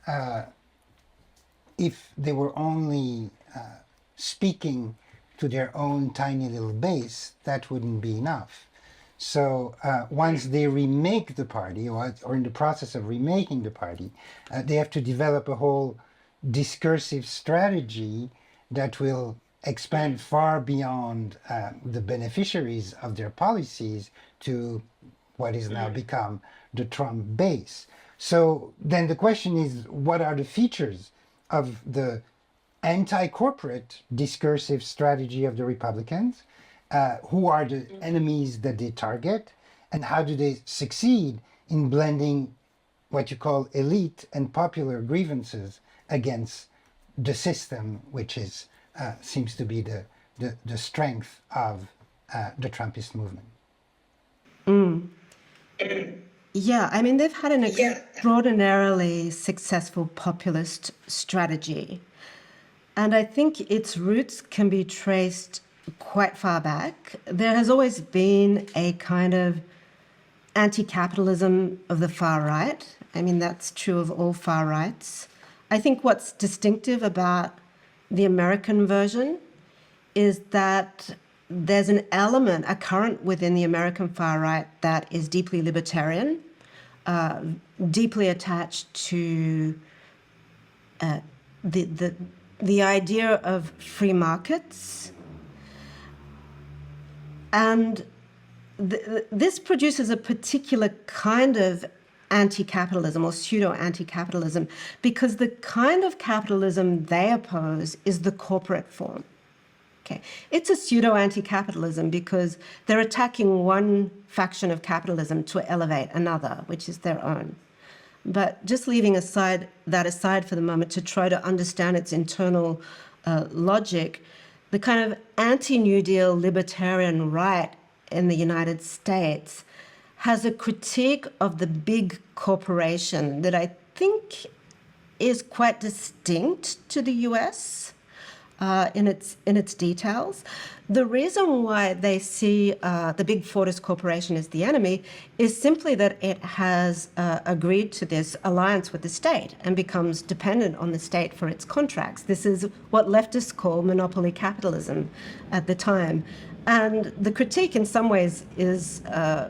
if they were only speaking to their own tiny little base, that wouldn't be enough. So once they remake the party, or in the process of remaking the party, they have to develop a whole discursive strategy that will expand far beyond the beneficiaries of their policies to what is now become the Trump base. So then the question is, what are the features of the anti-corporate discursive strategy of the Republicans? Who are the enemies that they target? And how do they succeed in blending what you call elite and popular grievances against the system, which is seems to be the strength of the Trumpist movement? Yeah, I mean, they've had an extraordinarily successful populist strategy. And I think its roots can be traced quite far back. There has always been a kind of anti-capitalism of the far right. I mean, that's true of all far rights. I think what's distinctive about the American version is that there's an element, a current within the American far right that is deeply libertarian, deeply attached to the idea of free markets. And this produces a particular kind of anti-capitalism or pseudo-anti-capitalism, because the kind of capitalism they oppose is the corporate form. Okay. It's a pseudo-anti-capitalism because they're attacking one faction of capitalism to elevate another, which is their own. But just leaving that aside for the moment to try to understand its internal logic, the kind of anti-New Deal libertarian right in the United States has a critique of the big corporation that I think is quite distinct to the US. in its details. The reason why they see the big Fordist corporation as the enemy is simply that it has agreed to this alliance with the state and becomes dependent on the state for its contracts. This is what leftists call monopoly capitalism at the time. And the critique in some ways is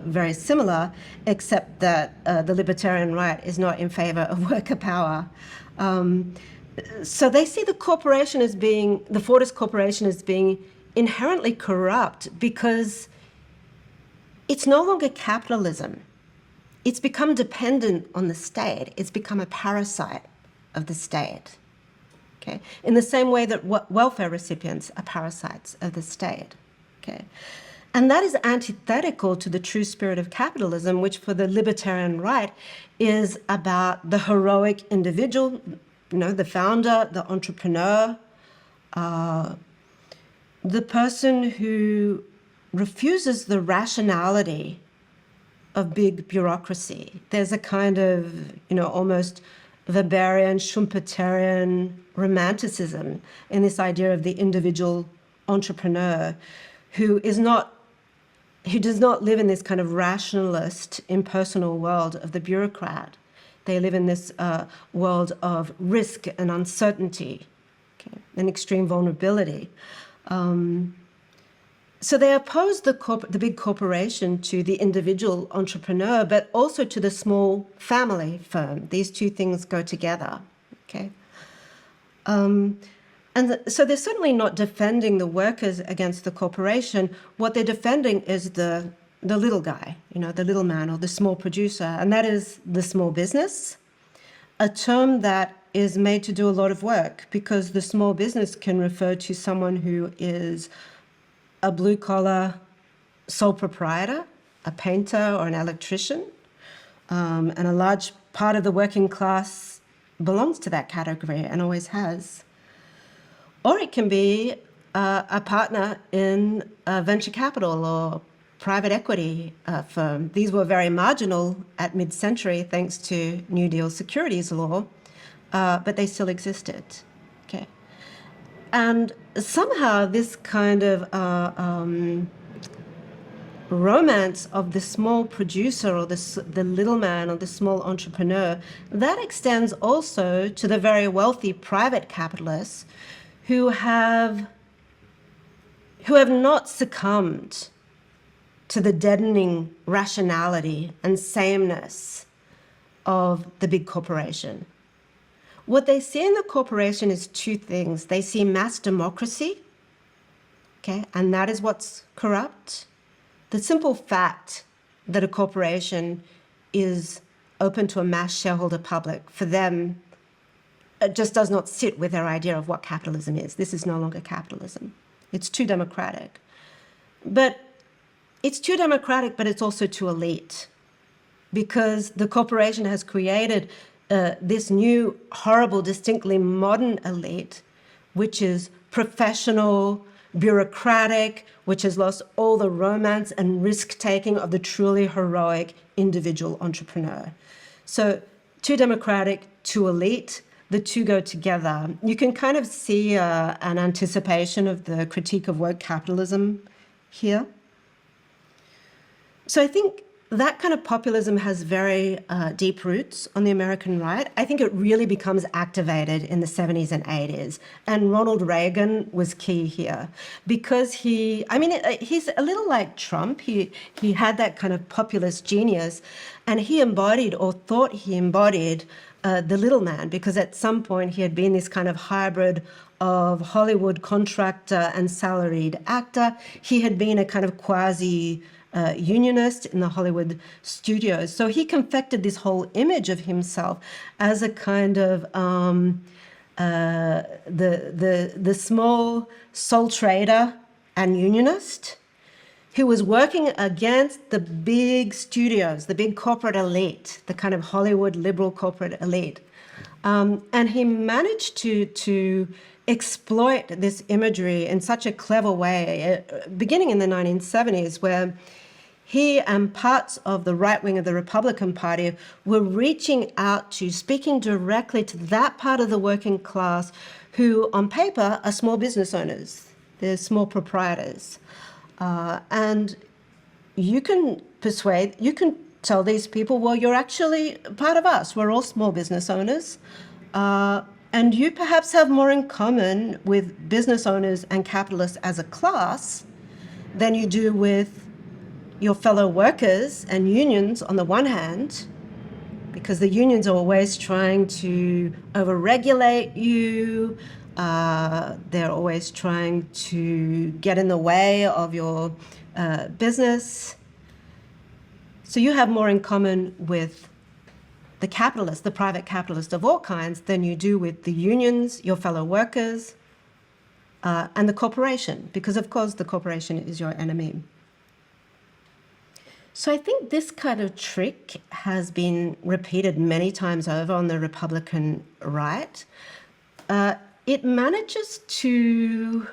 very similar, except that the libertarian right is not in favor of worker power. So they see the corporation as being, the Fordist corporation as being inherently corrupt because it's no longer capitalism. It's become dependent on the state. It's become a parasite of the state. Okay? In the same way that welfare recipients are parasites of the state. Okay? And that is antithetical to the true spirit of capitalism, which for the libertarian right is about the heroic individual, the founder, the entrepreneur, the person who refuses the rationality of big bureaucracy. There's a kind of, almost Weberian, Schumpeterian romanticism in this idea of the individual entrepreneur who does not live in this kind of rationalist, impersonal world of the bureaucrat. They live in this world of risk and uncertainty, and extreme vulnerability. So they oppose the big corporation to the individual entrepreneur, but also to the small family firm. These two things go together. Okay. So they're certainly not defending the workers against the corporation. What they're defending is the little guy, the little man or the small producer, and that is the small business, a term that is made to do a lot of work because the small business can refer to someone who is a blue-collar sole proprietor, a painter or an electrician, and a large part of the working class belongs to that category and always has. Or it can be a partner in a venture capital or private equity firm. These were very marginal at mid-century thanks to New Deal securities law, but they still existed. Okay. And somehow this kind of romance of the small producer or the little man or the small entrepreneur, that extends also to the very wealthy private capitalists who have not succumbed to the deadening rationality and sameness of the big corporation. What they see in the corporation is two things. They see mass democracy, okay, and that is what's corrupt. The simple fact that a corporation is open to a mass shareholder public, for them, it just does not sit with their idea of what capitalism is. This is no longer capitalism. It's too democratic. But it's too democratic, but it's also too elite because the corporation has created this new, horrible, distinctly modern elite, which is professional, bureaucratic, which has lost all the romance and risk-taking of the truly heroic individual entrepreneur. So too democratic, too elite, the two go together. You can kind of see an anticipation of the critique of woke capitalism here. So I think that kind of populism has very deep roots on the American right. I think it really becomes activated in the 70s and 80s. And Ronald Reagan was key here because he's a little like Trump. He had that kind of populist genius, and he embodied or thought he embodied the little man, because at some point he had been this kind of hybrid of Hollywood contractor and salaried actor. He had been a kind of quasi unionist in the Hollywood studios. So he confected this whole image of himself as a kind of the small sole trader and unionist who was working against the big studios, the big corporate elite, the kind of Hollywood liberal corporate elite. And he managed to exploit this imagery in such a clever way, beginning in the 1970s, where he and parts of the right wing of the Republican Party were reaching out to, speaking directly to that part of the working class who, on paper, are small business owners. They're small proprietors. And you can tell these people, well, you're actually part of us. We're all small business owners. And you perhaps have more in common with business owners and capitalists as a class than you do with your fellow workers and unions on the one hand, because the unions are always trying to overregulate you. They're always trying to get in the way of your business. So you have more in common with the capitalist, the private capitalist of all kinds, than you do with the unions, your fellow workers, and the corporation, because of course the corporation is your enemy. So I think this kind of trick has been repeated many times over on the Republican right. It manages to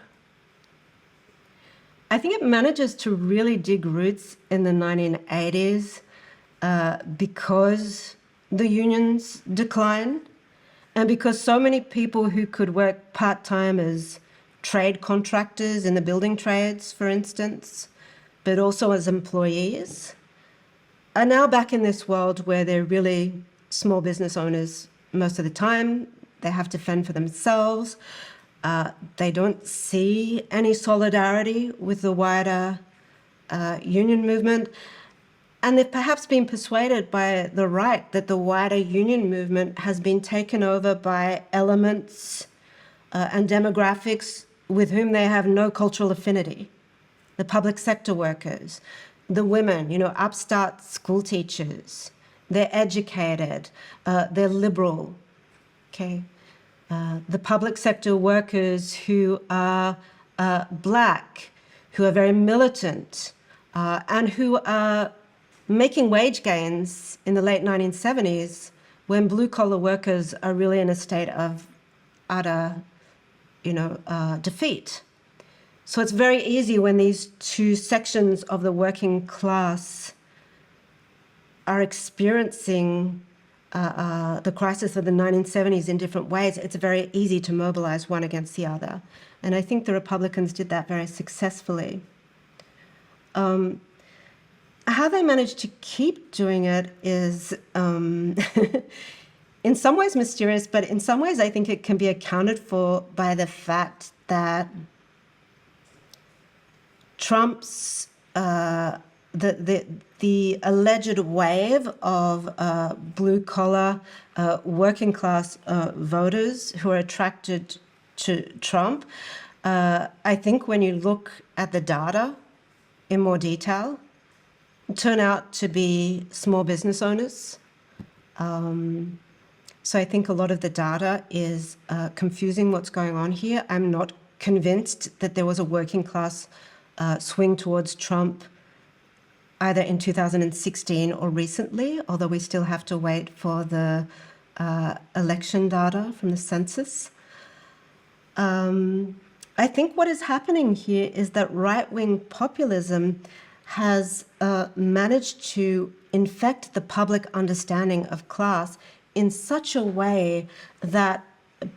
really dig roots in the 1980s because the unions decline and because so many people who could work part-time as trade contractors in the building trades, for instance, but also as employees, are now back in this world where they're really small business owners most of the time. They have to fend for themselves. They don't see any solidarity with the wider union movement. And they've perhaps been persuaded by the right that the wider union movement has been taken over by elements and demographics with whom they have no cultural affinity. The public sector workers, the women, upstart school teachers, they're educated, they're liberal, okay? The public sector workers who are black, who are very militant, and who are making wage gains in the late 1970s when blue-collar workers are really in a state of utter, defeat. So it's very easy when these two sections of the working class are experiencing the crisis of the 1970s in different ways, it's very easy to mobilize one against the other. And I think the Republicans did that very successfully. How they managed to keep doing it is in some ways mysterious, but in some ways I think it can be accounted for by the fact that Trump's the alleged wave of blue-collar working class voters who are attracted to Trump, I think when you look at the data in more detail, turn out to be small business owners. So I think a lot of the data is confusing what's going on here. I'm not convinced that there was a working class swing towards Trump either in 2016 or recently, although we still have to wait for the election data from the census. I think what is happening here is that right-wing populism has managed to infect the public understanding of class in such a way that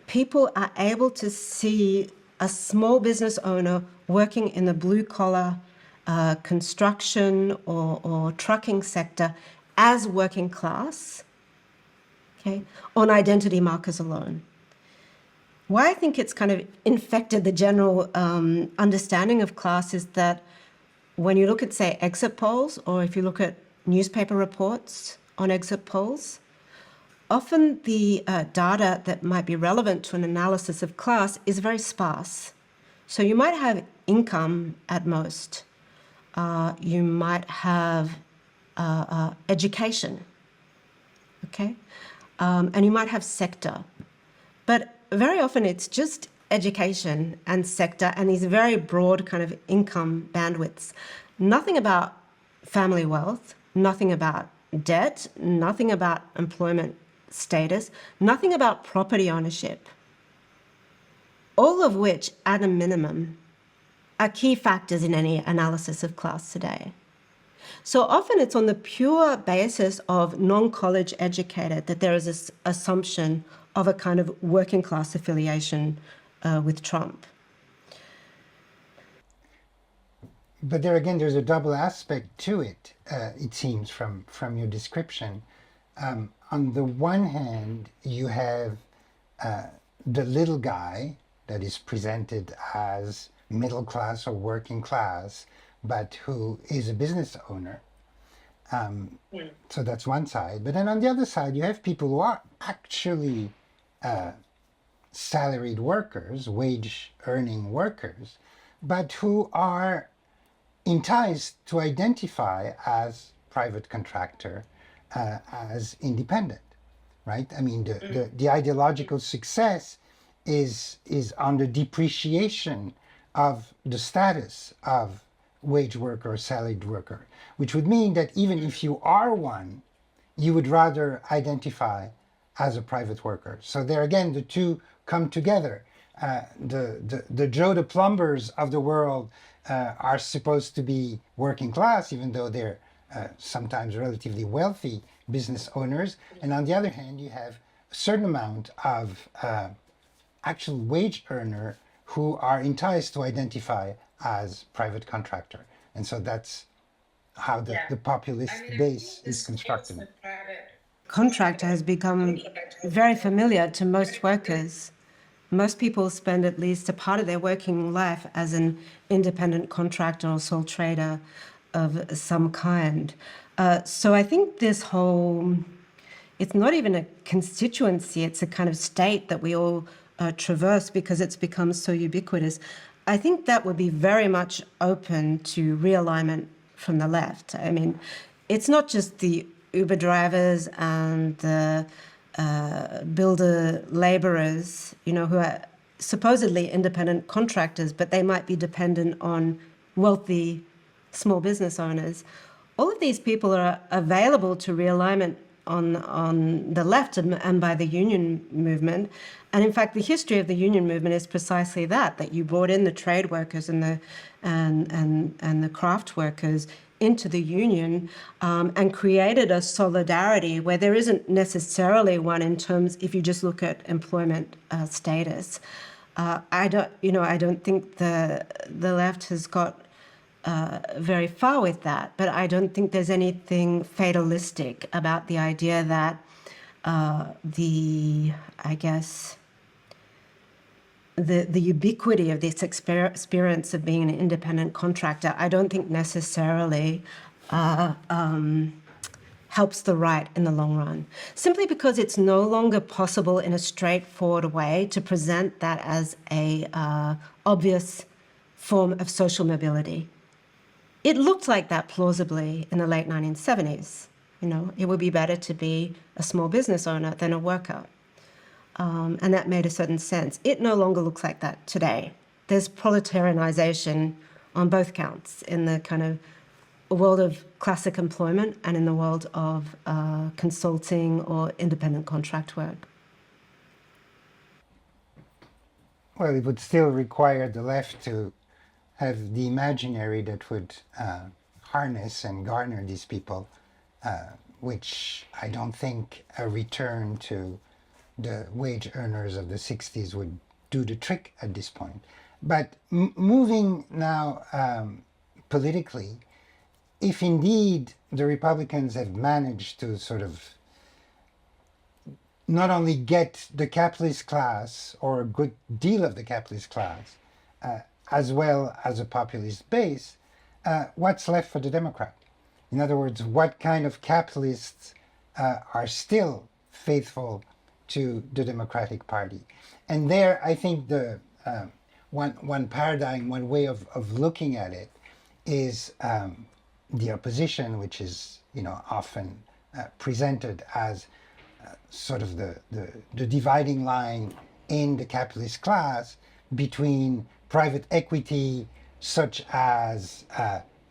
people are able to see a small business owner working in the blue-collar construction or trucking sector as working class, okay, on identity markers alone. Why I think it's kind of infected the general understanding of class is that when you look at, say, exit polls, or if you look at newspaper reports on exit polls, often the data that might be relevant to an analysis of class is very sparse. So you might have income at most. You might have education, okay? And you might have sector. But very often it's just education and sector and these very broad kind of income bandwidths. Nothing about family wealth, nothing about debt, nothing about employment status, nothing about property ownership. All of which, at a minimum, are key factors in any analysis of class today. So often it's on the pure basis of non-college educated that there is this assumption of a kind of working class affiliation with Trump. But there again, there's a double aspect to it, it seems, from your description. On the one hand, you have the little guy that is presented as middle class or working class, but who is a business owner. So that's one side. But then on the other side, you have people who are actually salaried workers, wage earning workers, but who are enticed to identify as private contractor, as independent, right? I mean, the ideological success is on the depreciation of the status of wage worker or salaried worker, which would mean that even if you are one, you would rather identify as a private worker. So there again, the two come together. The Joe the plumbers of the world are supposed to be working class, even though they're sometimes relatively wealthy business owners. And on the other hand, you have a certain amount of actual wage earner who are enticed to identify as private contractor. And so that's how the populist base is constructed. Contractor has become very familiar to most workers. Most people spend at least a part of their working life as an independent contractor or sole trader of some kind. So I think this whole, it's not even a constituency, it's a kind of state that we all traverse because it's become so ubiquitous. I think that would be very much open to realignment from the left. I mean, it's not just the Uber drivers and the builder laborers, you know, who are supposedly independent contractors, but they might be dependent on wealthy small business owners. All of these people are available to realignment on the left and by the union movement. And in fact, the history of the union movement is precisely that you brought in the trade workers and the craft workers into the union and created a solidarity where there isn't necessarily one in terms, if you just look at employment status. I don't think the left has got very far with that, but I don't think there's anything fatalistic about the idea that the ubiquity of this experience of being an independent contractor, I don't think necessarily helps the right in the long run, simply because it's no longer possible in a straightforward way to present that as a obvious form of social mobility. It looked like that plausibly in the late 1970s. You know, it would be better to be a small business owner than a worker. And that made a certain sense. It no longer looks like that today. There's proletarianization on both counts in the kind of world of classic employment and in the world of consulting or independent contract work. Well, it would still require the left to have the imaginary that would harness and garner these people, which I don't think a return to the wage earners of the 60s would do the trick at this point. But moving now politically, if indeed the Republicans have managed to sort of not only get the capitalist class or a good deal of the capitalist class, as well as a populist base, what's left for the Democrat? In other words, what kind of capitalists are still faithful to the Democratic Party? And there, I think the one paradigm, one way of looking at it is the opposition, which is often presented as sort of the dividing line in the capitalist class between private equity, such as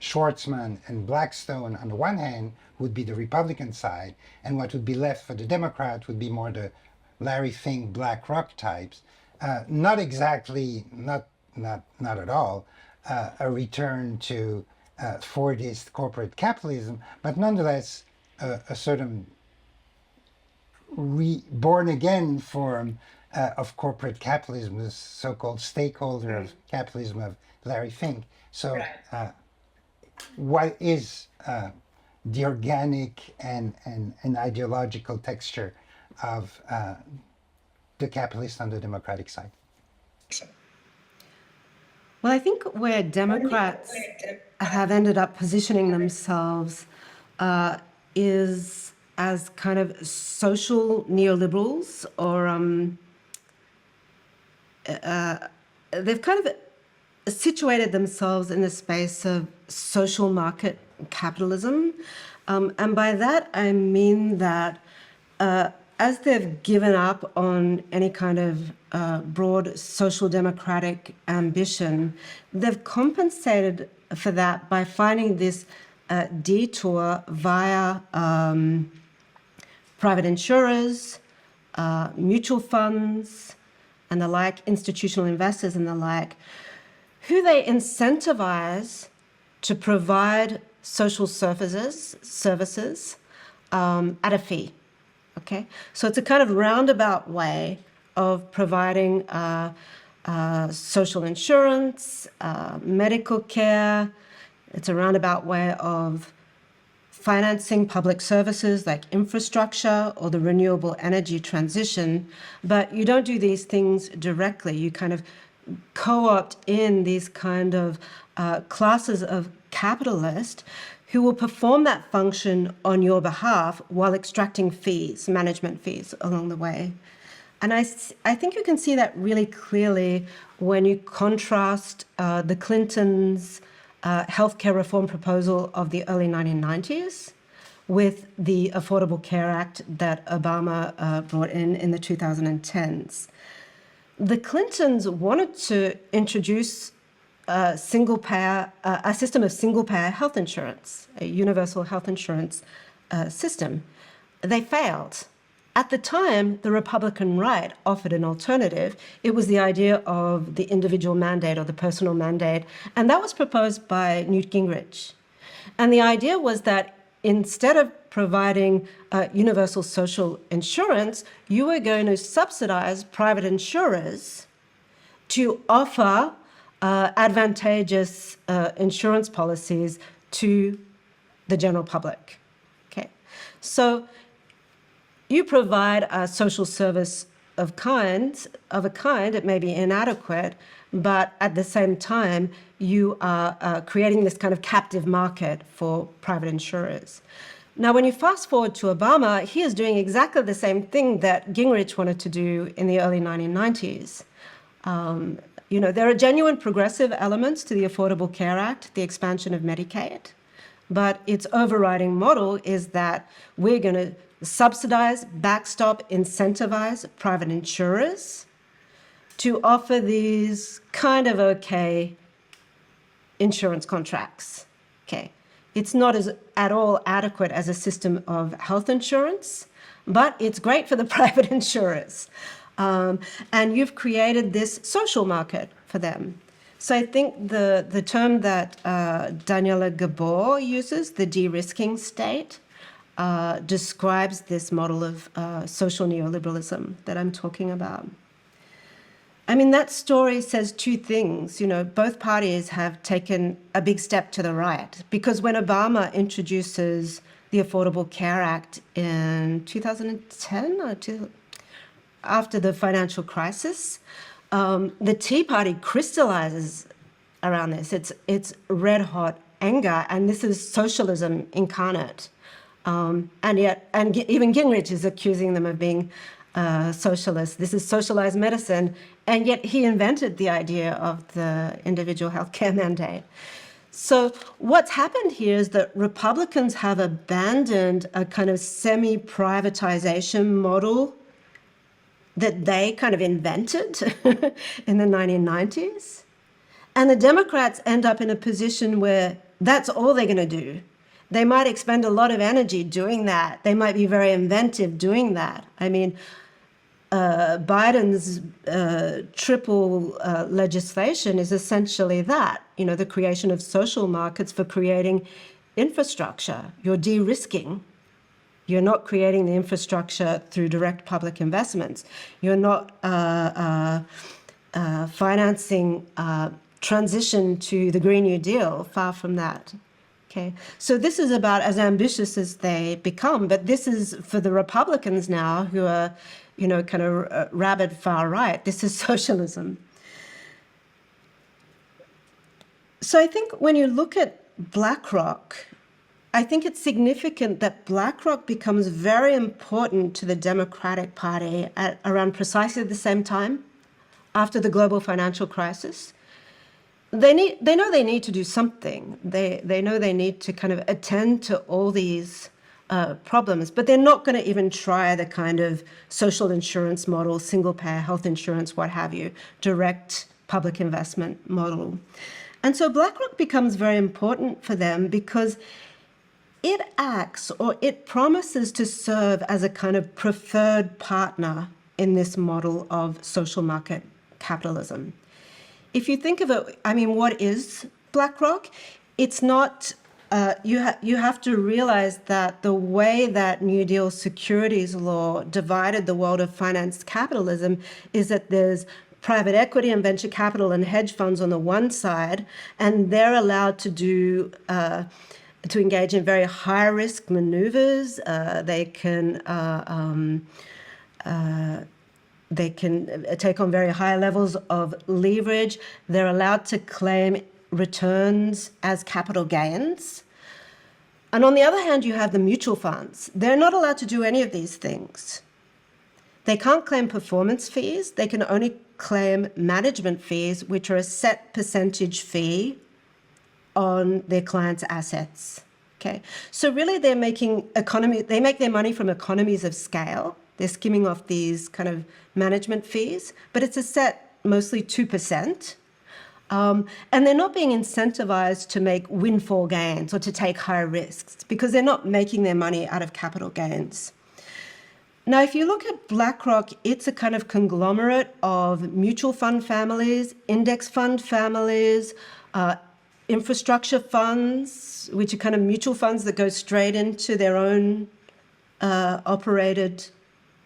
Schwarzman and Blackstone on the one hand, would be the Republican side, and what would be left for the Democrat would be more the Larry Fink, BlackRock types. Not exactly, not at all, a return to Fordist corporate capitalism, but nonetheless a certain reborn again form of corporate capitalism, the so-called stakeholder of capitalism of Larry Fink. So what is the organic and ideological texture of the capitalist on the democratic side? Well, I think where Democrats have ended up positioning themselves is as kind of social neoliberals, or they've kind of situated themselves in the space of social market capitalism. And by that, I mean that as they've given up on any kind of broad social democratic ambition, they've compensated for that by finding this detour via private insurers, mutual funds, and the like, institutional investors and the like, who they incentivize to provide social services at a fee. Okay, so it's a kind of roundabout way of providing social insurance, medical care. It's a roundabout way of financing public services like infrastructure or the renewable energy transition. But you don't do these things directly. You kind of co-opt in these kind of classes of capitalists who will perform that function on your behalf while extracting fees, management fees along the way. And I think you can see that really clearly when you contrast the Clintons' healthcare reform proposal of the early 1990s with the Affordable Care Act that Obama brought in the 2010s. The Clintons wanted to introduce a system of single-payer health insurance, a universal health insurance system. They failed. At the time, the Republican right offered an alternative. It was the idea of the individual mandate or the personal mandate, and that was proposed by Newt Gingrich. And the idea was that instead of providing universal social insurance, you were going to subsidize private insurers to offer advantageous insurance policies to the general public. Okay, so you provide a social service of a kind. It may be inadequate, but at the same time, you are creating this kind of captive market for private insurers. Now, when you fast forward to Obama, he is doing exactly the same thing that Gingrich wanted to do in the early 1990s. There are genuine progressive elements to the Affordable Care Act, the expansion of Medicaid, but its overriding model is that we're going to subsidize, backstop, incentivize private insurers to offer these kind of okay insurance contracts. Okay, it's not at all adequate as a system of health insurance, but it's great for the private insurers. And you've created this social market for them. So I think the term that Daniela Gabor uses, the de-risking state, describes this model of social neoliberalism that I'm talking about. I mean, that story says two things. Both parties have taken a big step to the right, because when Obama introduces the Affordable Care Act in 2010, after the financial crisis, the Tea Party crystallizes around this. It's red hot anger, and this is socialism incarnate. And even Gingrich is accusing them of being socialists. This is socialized medicine, and yet he invented the idea of the individual healthcare mandate. So what's happened here is that Republicans have abandoned a kind of semi-privatization model that they kind of invented in the 1990s. And the Democrats end up in a position where that's all they're going to do. They might expend a lot of energy doing that. They might be very inventive doing that. I mean, Biden's triple legislation is essentially that, the creation of social markets for creating infrastructure. You're de-risking. You're not creating the infrastructure through direct public investments. You're not financing transition to the Green New Deal, far from that. Okay, so this is about as ambitious as they become, but this is for the Republicans now who are, kind of rabid far right. This is socialism. So I think when you look at BlackRock, I think it's significant that BlackRock becomes very important to the Democratic Party at around precisely the same time after the global financial crisis. They know they need to do something. They know they need to kind of attend to all these problems, but they're not going to even try the kind of social insurance model, single payer health insurance, what have you, direct public investment model. And so BlackRock becomes very important for them because it acts or it promises to serve as a kind of preferred partner in this model of social market capitalism. If you think of it, what is BlackRock? It's not, you have to realize that the way that New Deal securities law divided the world of finance capitalism is that there's private equity and venture capital and hedge funds on the one side, and they're allowed to do, to engage in very high risk maneuvers. They can take on very high levels of leverage. They're allowed to claim returns as capital gains. And on the other hand, you have the mutual funds. They're not allowed to do any of these things. They can't claim performance fees. They can only claim management fees, which are a set percentage fee on their clients' assets. Okay, so really they make their money from economies of scale. They're skimming off these kind of management fees, but it's a set mostly 2%. And they're not being incentivized to make windfall gains or to take high risks because they're not making their money out of capital gains. Now, if you look at BlackRock, it's a kind of conglomerate of mutual fund families, index fund families, infrastructure funds, which are kind of mutual funds that go straight into their own operated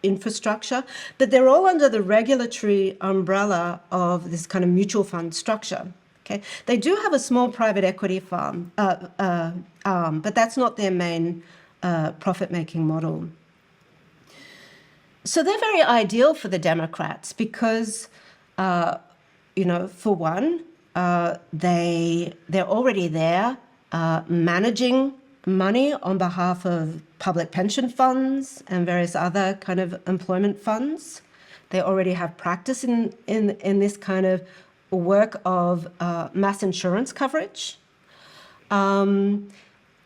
infrastructure, but they're all under the regulatory umbrella of this kind of mutual fund structure. Okay, they do have a small private equity arm, but that's not their main profit-making model. So they're very ideal for the Democrats because, for one, they're already there managing money on behalf of public pension funds and various other kind of employment funds. They already have practice in this kind of work of mass insurance coverage.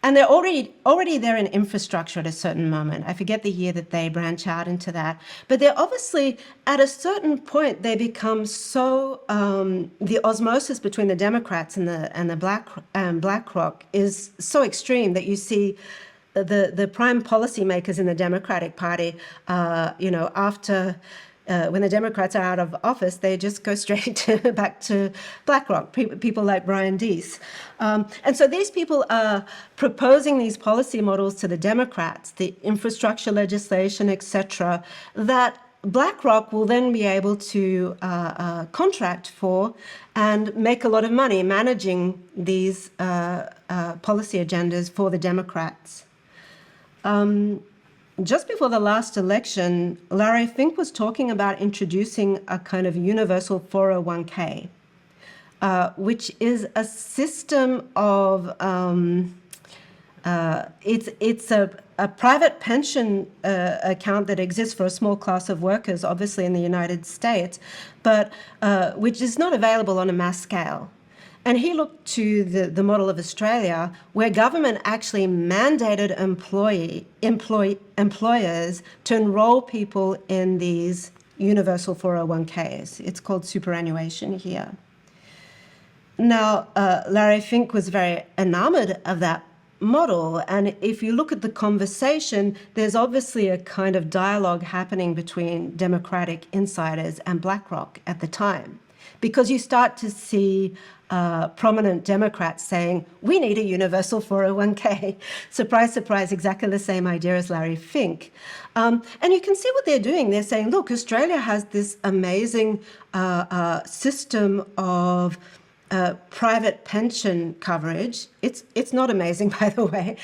And they're already there in infrastructure at a certain moment. I forget the year that they branch out into that. But they're obviously, at a certain point, they become so, the osmosis between the Democrats and the BlackRock is so extreme that you see the prime policymakers in the Democratic Party, after when the Democrats are out of office, they just go straight back to BlackRock, people like Brian Deese. And so these people are proposing these policy models to the Democrats, the infrastructure legislation, et cetera, that BlackRock will then be able to contract for and make a lot of money managing these policy agendas for the Democrats. Just before the last election, Larry Fink was talking about introducing a kind of universal 401k, which is a system of, it's a private pension account that exists for a small class of workers, obviously in the United States, but which is not available on a mass scale. And he looked to the model of Australia, where government actually mandated employers to enroll people in these universal 401ks. It's called superannuation here. Now, Larry Fink was very enamored of that model. And if you look at the conversation, there's obviously a kind of dialogue happening between Democratic insiders and BlackRock at the time, because you start to see prominent Democrats saying, we need a universal 401k. Surprise, surprise, exactly the same idea as Larry Fink. And you can see what they're doing. They're saying, look, Australia has this amazing system of private pension coverage. It's not amazing, by the way.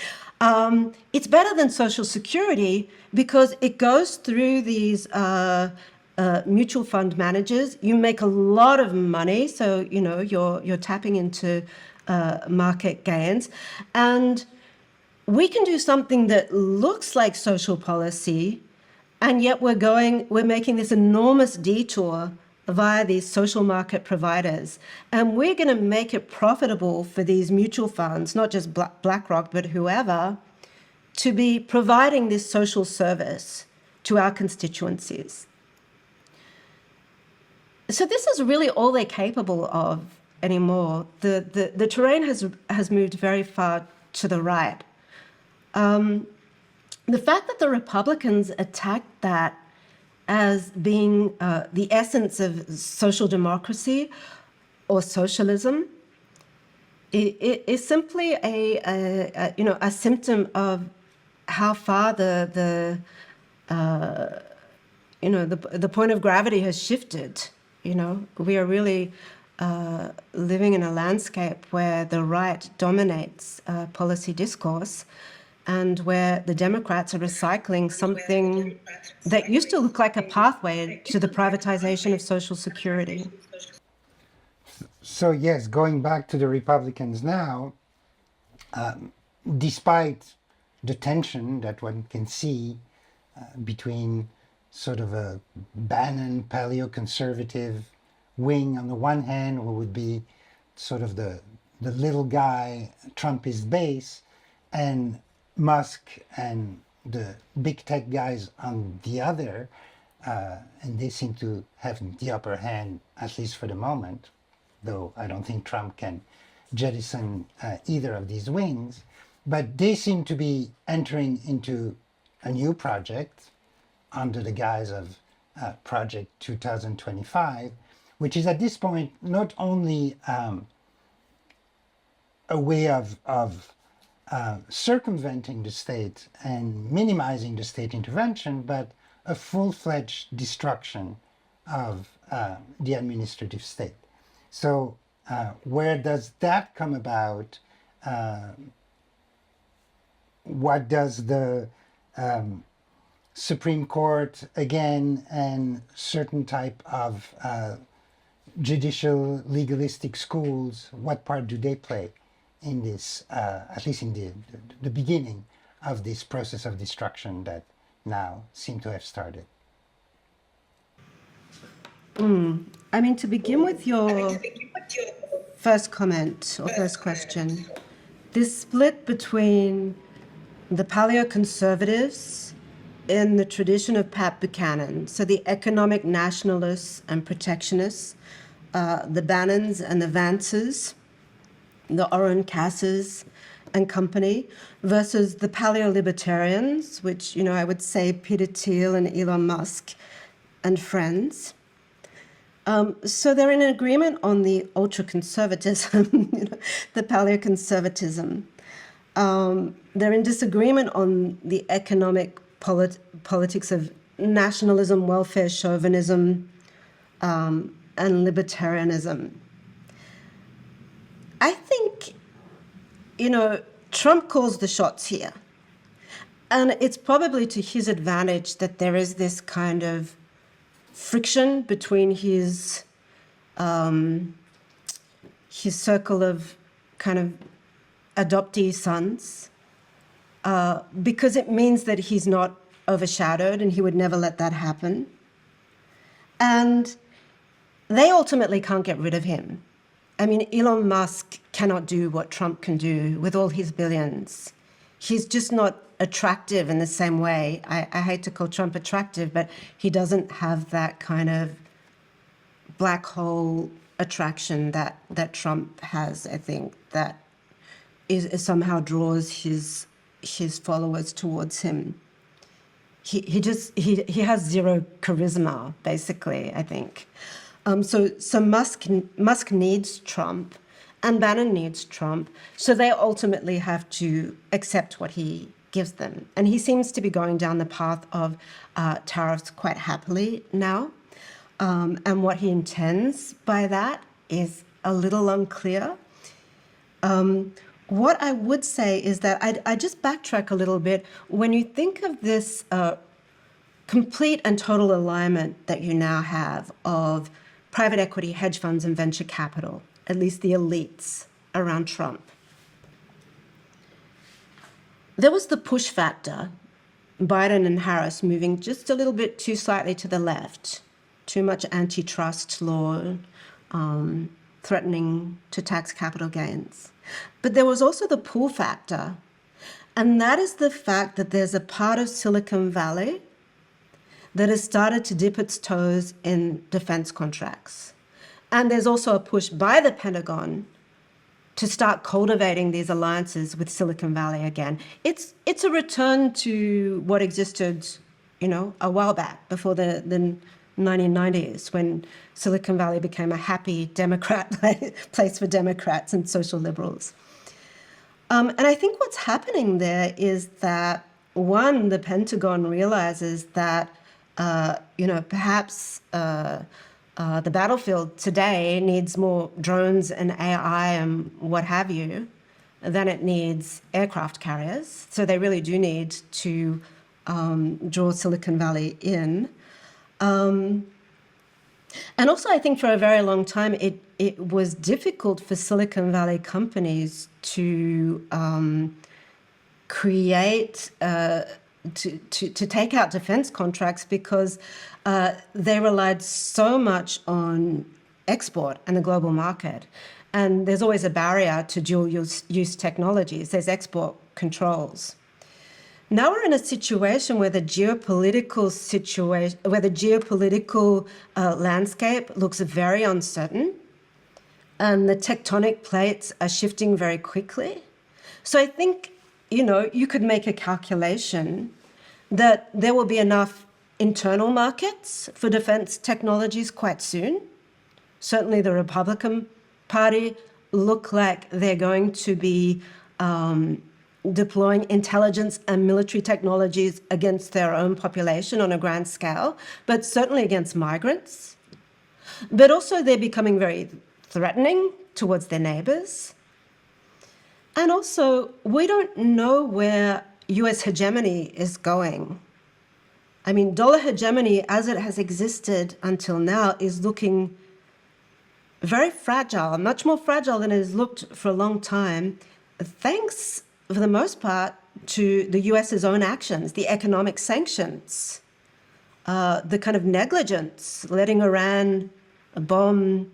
It's better than Social Security because it goes through these mutual fund managers. You make a lot of money, so you're tapping into market gains, and we can do something that looks like social policy, and yet we're making this enormous detour via these social market providers. And we're going to make it profitable for these mutual funds, not just BlackRock, but whoever, to be providing this social service to our constituencies. So this is really all they're capable of anymore. The terrain has moved very far to the right. The fact that the Republicans attacked that as being the essence of social democracy or socialism is simply a symptom of how far the point of gravity has shifted. We are really living in a landscape where the right dominates policy discourse, and where the Democrats are recycling something that used to look like a pathway to the privatization of Social Security. So yes, going back to the Republicans now, despite the tension that one can see between sort of a Bannon paleoconservative wing on the one hand, who would be sort of the little guy Trumpist base, and Musk and the big tech guys on the other, and they seem to have the upper hand, at least for the moment, though I don't think Trump can jettison either of these wings. But they seem to be entering into a new project under the guise of Project 2025, which is at this point not only a way of circumventing the state and minimizing the state intervention, but a full-fledged destruction of the administrative state. So where does that come about? What does the Supreme Court, again, and certain type of judicial legalistic schools, what part do they play in this, at least in the beginning of this process of destruction that now seem to have started? I mean, to begin with your first comment or first question, this split between the paleoconservatives in the tradition of Pat Buchanan, so the economic nationalists and protectionists, the Bannons and the Vances, the Oren Casses and company, versus the paleolibertarians, which, I would say Peter Thiel and Elon Musk and friends. So they're in agreement on the ultra-conservatism, the paleoconservatism. They're in disagreement on the economic politics of nationalism, welfare chauvinism, and libertarianism. I think, Trump calls the shots here. And it's probably to his advantage that there is this kind of friction between his circle of kind of adoptee sons, because it means that he's not overshadowed, and he would never let that happen. And they ultimately can't get rid of him. I mean, Elon Musk cannot do what Trump can do with all his billions. He's just not attractive in the same way. I hate to call Trump attractive, but he doesn't have that kind of black hole attraction that Trump has, I think, that somehow draws his followers towards him. He has zero charisma, basically, I think. So Musk needs Trump, and Bannon needs Trump, so they ultimately have to accept what he gives them. And he seems to be going down the path of tariffs quite happily now. And what he intends by that is a little unclear. What I would say is that I just backtrack a little bit. When you think of this complete and total alignment that you now have of private equity, hedge funds, and venture capital, at least the elites around Trump, there was the push factor, Biden and Harris moving just a little bit too slightly to the left, too much antitrust law, threatening to tax capital gains. But there was also the pull factor, and that is the fact that there's a part of Silicon Valley that has started to dip its toes in defense contracts. And there's also a push by the Pentagon to start cultivating these alliances with Silicon Valley again. It's a return to what existed, a while back, before the 1990s, when Silicon Valley became a happy Democrat place for Democrats and social liberals. And I think what's happening there is that, one, the Pentagon realizes that, perhaps the battlefield today needs more drones and AI and what have you than it needs aircraft carriers. So they really do need to draw Silicon Valley in. And also, I think for a very long time, it was difficult for Silicon Valley companies to create, to take out defense contracts because they relied so much on export and the global market. And there's always a barrier to dual use technologies. There's export controls. Now we're in a situation where the geopolitical landscape looks very uncertain, and the tectonic plates are shifting very quickly. So I think, you could make a calculation that there will be enough internal markets for defense technologies quite soon. Certainly the Republican Party look like they're going to be deploying intelligence and military technologies against their own population on a grand scale, but certainly against migrants. But also they're becoming very threatening towards their neighbors. And also, we don't know where US hegemony is going. I mean, dollar hegemony, as it has existed until now, is looking very fragile, much more fragile than it has looked for a long time, thanks, for the most part, to the US's own actions, the economic sanctions, the kind of negligence, letting Iran bomb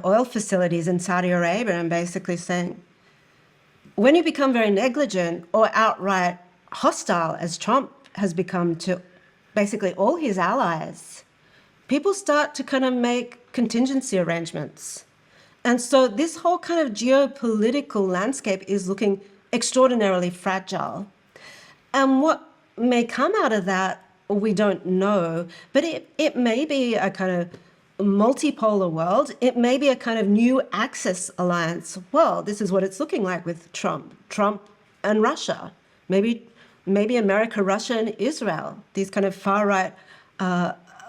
oil facilities in Saudi Arabia and basically saying, when you become very negligent or outright hostile, as Trump has become to basically all his allies, people start to kind of make contingency arrangements. And so this whole kind of geopolitical landscape is looking extraordinarily fragile. And what may come out of that, we don't know, but it may be a kind of multipolar world. It may be a kind of new Axis alliance. Well, this is what it's looking like with Trump and Russia. Maybe America, Russia, and Israel, these kind of far-right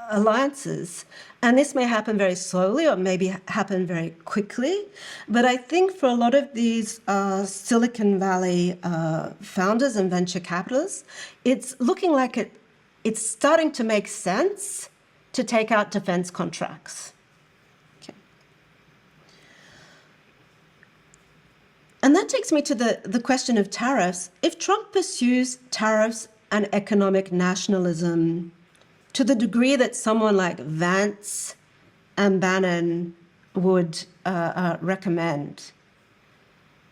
alliances. And this may happen very slowly or maybe happen very quickly. But I think for a lot of these Silicon Valley founders and venture capitalists, it's looking like it's starting to make sense to take out defense contracts. Okay. And that takes me to the question of tariffs. If Trump pursues tariffs and economic nationalism to the degree that someone like Vance and Bannon would recommend,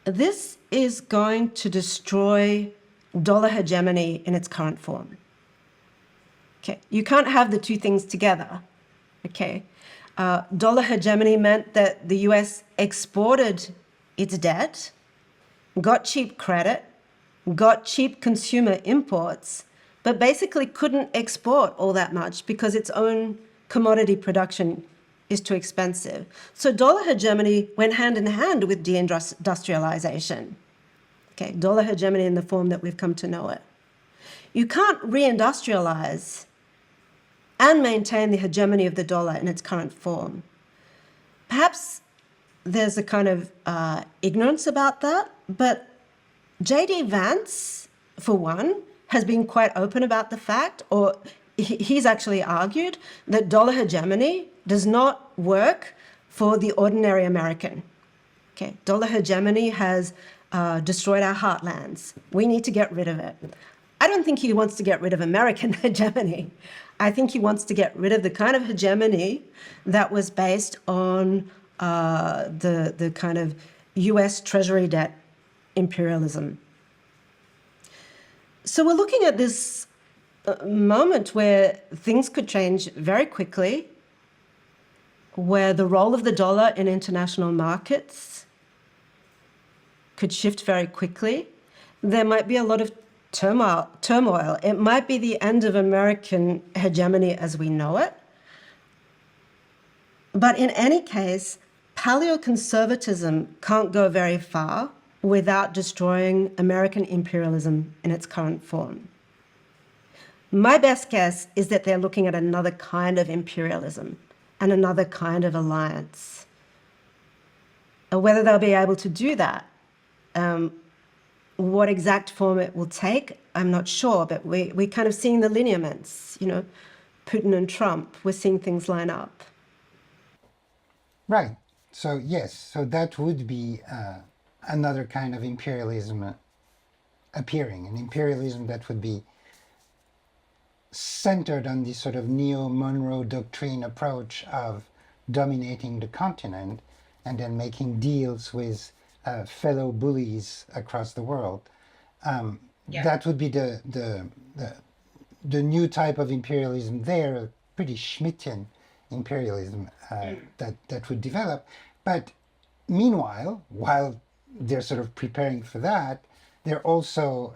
this is going to destroy dollar hegemony in its current form. Okay, you can't have the two things together. Okay, dollar hegemony meant that the US exported its debt got cheap credit, got cheap consumer imports, but basically couldn't export all that much because its own commodity production is too expensive. So dollar hegemony went hand in hand with deindustrialization. Okay, dollar hegemony in the form that we've come to know it. You can't reindustrialize and maintain the hegemony of the dollar in its current form. Perhaps there's a kind of ignorance about that, but J.D. Vance, for one, has been quite open about the fact, or he's actually argued that dollar hegemony does not work for the ordinary American. Okay, dollar hegemony has destroyed our heartlands. We need to get rid of it. I don't think he wants to get rid of American hegemony. I think he wants to get rid of the kind of hegemony that was based on the kind of US Treasury debt imperialism. So we're looking at this moment where things could change very quickly, where the role of the dollar in international markets could shift very quickly. There might be a lot of turmoil. It might be the end of American hegemony as we know it. But in any case, paleoconservatism can't go very far without destroying American imperialism in its current form. My best guess is that they're looking at another kind of imperialism and another kind of alliance. Whether they'll be able to do that, what exact form it will take, I'm not sure, but we're kind of seeing the lineaments, Putin and Trump, we're seeing things line up. Right. So yes, so that would be another kind of imperialism appearing, an imperialism that would be centered on this sort of neo-Monroe doctrine approach of dominating the continent and then making deals with fellow bullies across the world. That would be the new type of imperialism there, a pretty Schmittian imperialism that would develop. But meanwhile, while they're sort of preparing for that, they're also,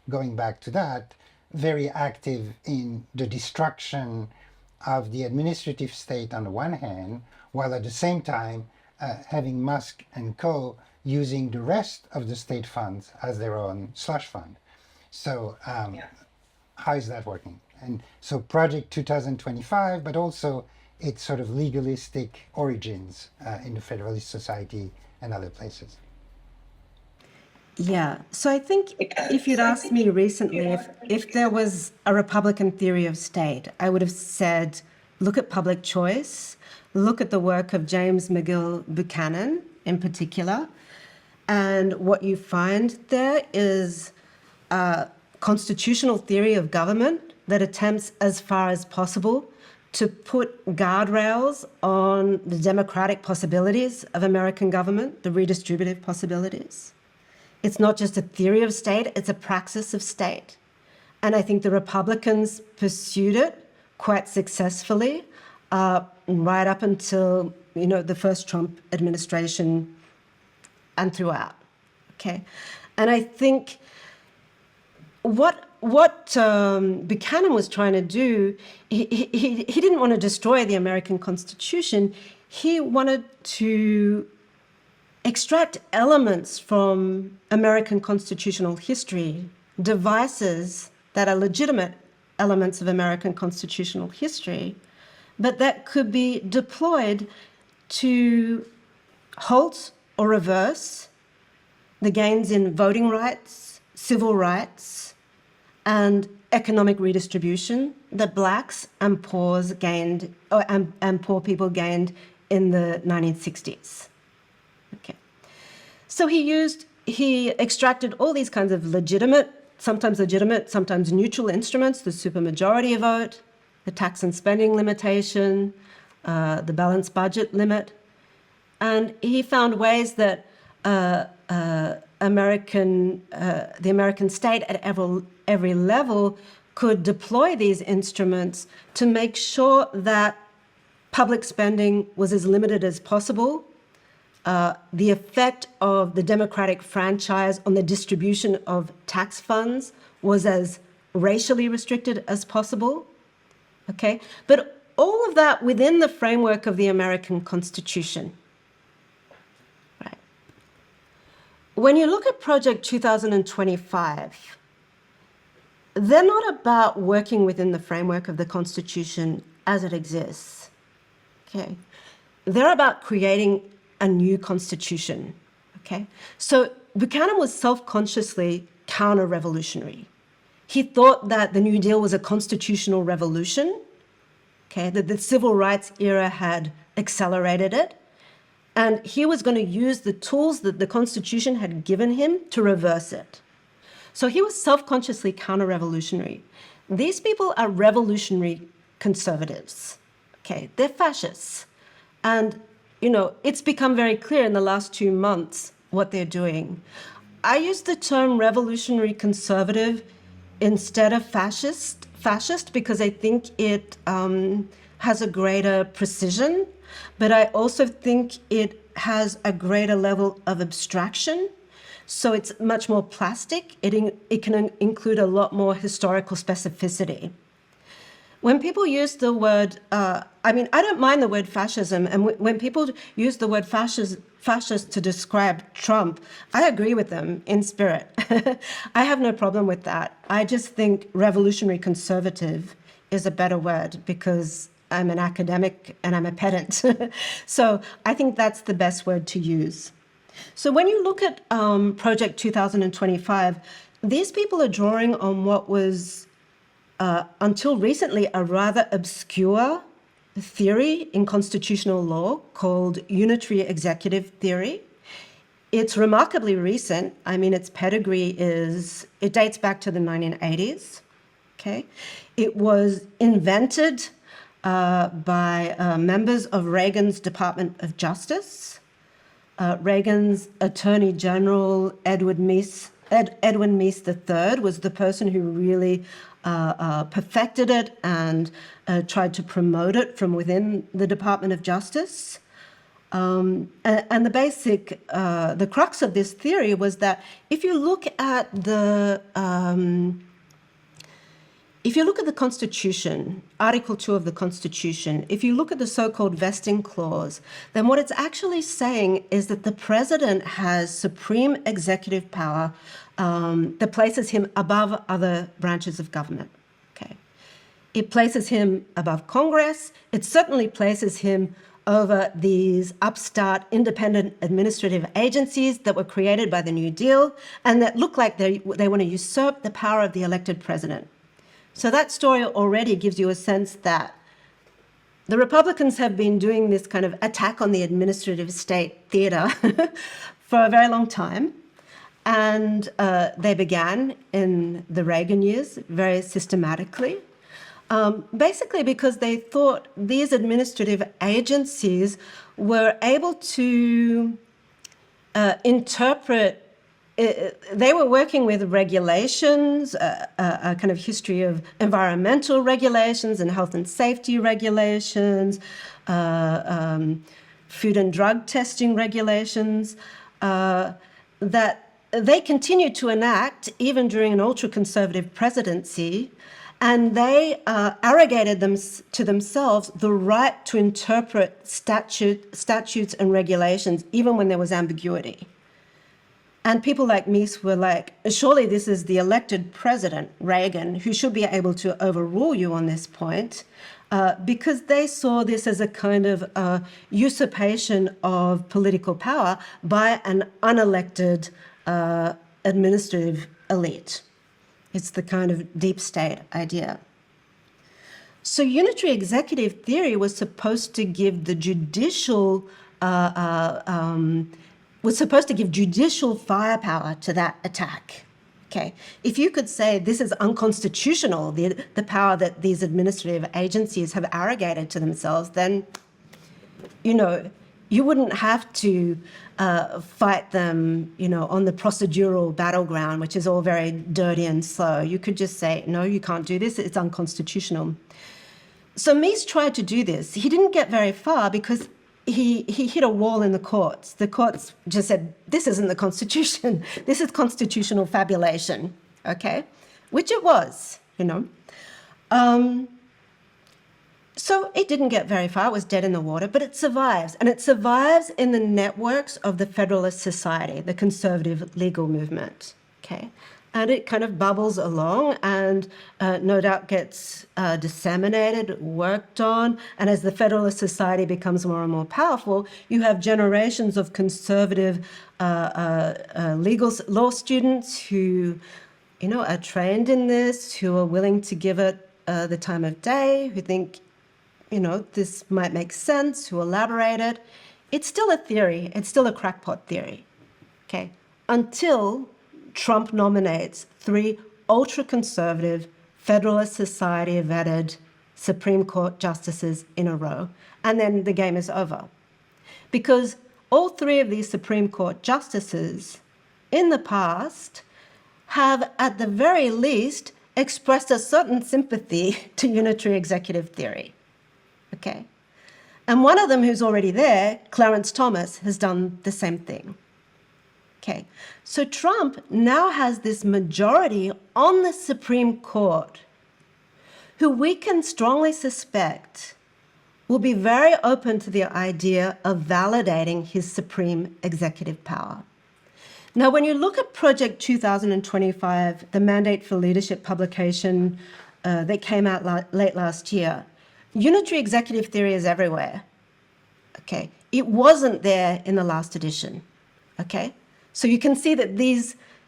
going back to that, very active in the destruction of the administrative state on the one hand, while at the same time having Musk and co. using the rest of the state funds as their own slush fund. So how is that working? And so Project 2025, but also its sort of legalistic origins in the Federalist Society and other places. Yeah, so I think if you'd asked me recently if there was a Republican theory of state, I would have said, look at public choice, look at the work of James McGill Buchanan in particular, and what you find there is a constitutional theory of government that attempts as far as possible to put guardrails on the democratic possibilities of American government, the redistributive possibilities. It's not just a theory of state, it's a praxis of state. And I think the Republicans pursued it quite successfully right up until, the first Trump administration and throughout, okay? And I think what Buchanan was trying to do, he didn't want to destroy the American Constitution. He wanted to extract elements from American constitutional history, devices that are legitimate elements of American constitutional history, but that could be deployed to halt or reverse the gains in voting rights, civil rights, and economic redistribution that blacks and poors gained, and poor people gained in the 1960s. Okay. So he extracted all these kinds of legitimate, sometimes neutral instruments, the supermajority vote, the tax and spending limitation, the balanced budget limit. And he found ways that the American state at every level could deploy these instruments to make sure that public spending was as limited as possible, the effect of the democratic franchise on the distribution of tax funds was as racially restricted as possible. Okay, but all of that within the framework of the American Constitution. Right. When you look at Project 2025, they're not about working within the framework of the Constitution as it exists. Okay, they're about creating a new constitution. Okay, so Buchanan was self-consciously counter-revolutionary. He thought that the New Deal was a constitutional revolution, okay, that the civil rights era had accelerated it, and he was going to use the tools that the Constitution had given him to reverse it. So he was self-consciously counter-revolutionary. These people are revolutionary conservatives, okay? They're fascists. And, you know, it's become very clear in the last 2 months what they're doing. I use the term revolutionary conservative instead of fascist because I think it has a greater precision, but I also think it has a greater level of abstraction. So it's much more plastic. It can include a lot more historical specificity. When people use the word, I don't mind the word fascism, and when people use the word fascist to describe Trump, I agree with them in spirit. I have no problem with that. I just think revolutionary conservative is a better word because I'm an academic and I'm a pedant. So I think that's the best word to use. So when you look at Project 2025, these people are drawing on what was, until recently, a rather obscure theory in constitutional law called unitary executive theory. It's remarkably recent. I mean, its pedigree it dates back to the 1980s, okay? It was invented by members of Reagan's Department of Justice. Reagan's Attorney General Edwin Meese III was the person who really perfected it and tried to promote it from within the Department of Justice. And the crux of this theory was that if you look at the Constitution, Article 2 of the Constitution, if you look at the so-called vesting clause, then what it's actually saying is that the president has supreme executive power that places him above other branches of government. Okay, it places him above Congress. It certainly places him over these upstart independent administrative agencies that were created by the New Deal and that look like they want to usurp the power of the elected president. So that story already gives you a sense that the Republicans have been doing this kind of attack on the administrative state theater for a very long time. And they began in the Reagan years very systematically, basically because they thought these administrative agencies were able to interpret. They were working with regulations, a kind of history of environmental regulations and health and safety regulations, food and drug testing regulations, that they continued to enact even during an ultra-conservative presidency, and they arrogated to themselves the right to interpret statutes and regulations even when there was ambiguity. And people like Meese were like, surely this is the elected president, Reagan, who should be able to overrule you on this point, because they saw this as a kind of usurpation of political power by an unelected administrative elite. It's the kind of deep state idea. So unitary executive theory was supposed to give the judicial firepower to that attack. Okay, if you could say this is unconstitutional, the power that these administrative agencies have arrogated to themselves, then, you know, you wouldn't have to fight them, you know, on the procedural battleground, which is all very dirty and slow. You could just say, no, you can't do this, it's unconstitutional. So Meese tried to do this. He didn't get very far because he hit a wall in the courts. The courts just said, this isn't the Constitution. This is constitutional fabulation, okay? Which it was, you know. So it didn't get very far. It was dead in the water, but it survives. And it survives in the networks of the Federalist Society, the conservative legal movement, okay? And it kind of bubbles along and no doubt gets disseminated, worked on. And as the Federalist Society becomes more and more powerful, you have generations of conservative legal law students who, you know, are trained in this, who are willing to give it the time of day, who think, you know, this might make sense, who elaborate it. It's still a theory. It's still a crackpot theory, okay? Until Trump nominates 3 ultra-conservative Federalist Society vetted Supreme Court justices in a row, and then the game is over. Because all 3 of these Supreme Court justices in the past have, at the very least, expressed a certain sympathy to unitary executive theory, okay? And one of them who's already there, Clarence Thomas, has done the same thing. Okay, so Trump now has this majority on the Supreme Court who we can strongly suspect will be very open to the idea of validating his supreme executive power. Now, when you look at Project 2025, the Mandate for Leadership publication that came out late last year, unitary executive theory is everywhere, okay? It wasn't there in the last edition, okay? So you can see that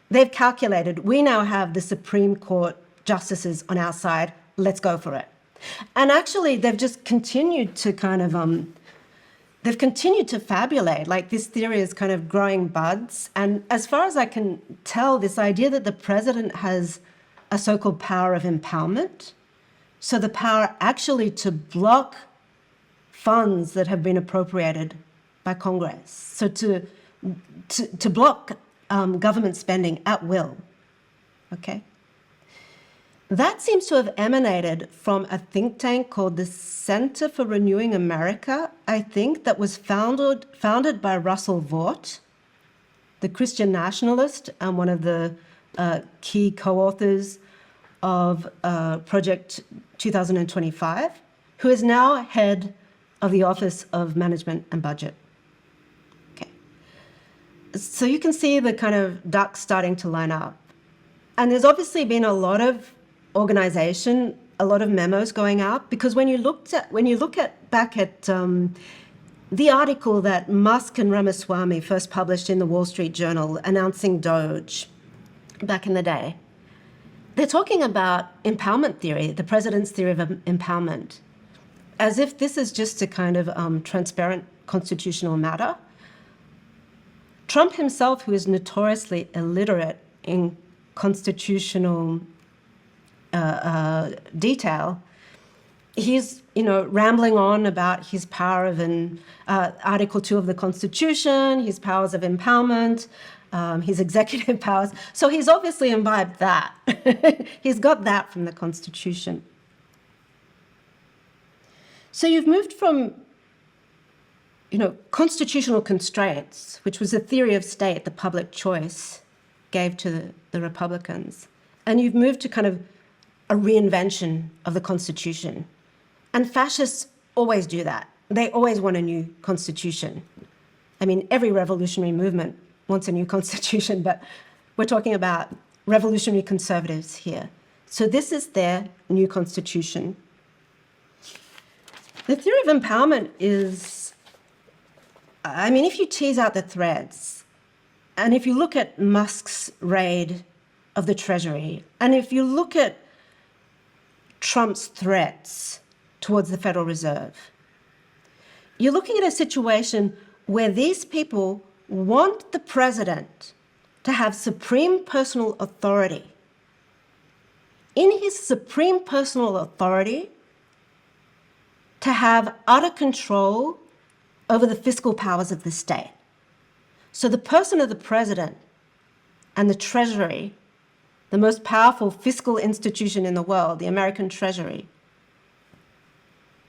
they've calculated, we now have the Supreme Court justices on our side, let's go for it. And actually, they've just continued to kind of, they've continued to fabulate, like this theory is kind of growing buds. And as far as I can tell, this idea that the president has a so-called power of empowerment, so the power actually to block funds that have been appropriated by Congress, so to block government spending at will, okay? That seems to have emanated from a think tank called the Center for Renewing America, I think, that was founded by Russell Vought, the Christian nationalist and one of the key co-authors of Project 2025, who is now head of the Office of Management and Budget. So you can see the kind of ducks starting to line up. And there's obviously been a lot of organization, a lot of memos going out, because when you look back at the article that Musk and Ramaswamy first published in the Wall Street Journal announcing Doge back in the day, they're talking about empowerment theory, the president's theory of empowerment, as if this is just a kind of transparent constitutional matter. Trump himself, who is notoriously illiterate in constitutional detail, he's, you know, rambling on about his power of Article 2 of the Constitution, his powers of empowerment, his executive powers. So he's obviously imbibed that. He's got that from the Constitution. So you've moved from, you know, constitutional constraints, which was a theory of state the public choice gave to the Republicans, and you've moved to kind of a reinvention of the Constitution. And fascists always do that. They always want a new constitution. I mean, every revolutionary movement wants a new constitution, but we're talking about revolutionary conservatives here. So this is their new constitution. The theory of empowerment is, I mean, if you tease out the threads, and if you look at Musk's raid of the Treasury, and if you look at Trump's threats towards the Federal Reserve, you're looking at a situation where these people want the president to have supreme personal authority. In his supreme personal authority, to have utter control over the fiscal powers of the state. So the person of the president and the Treasury, the most powerful fiscal institution in the world, the American Treasury,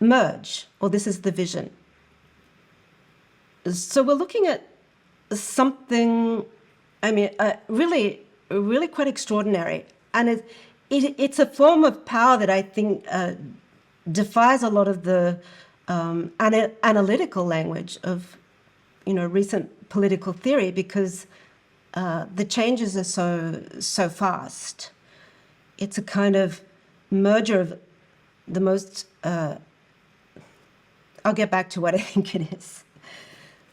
merge, or this is the vision. So we're looking at something, I mean, really quite extraordinary. And it's a form of power that I think defies a lot of the analytical language of, recent political theory, because the changes are so fast. It's a kind of merger of the most, I'll get back to what I think it is.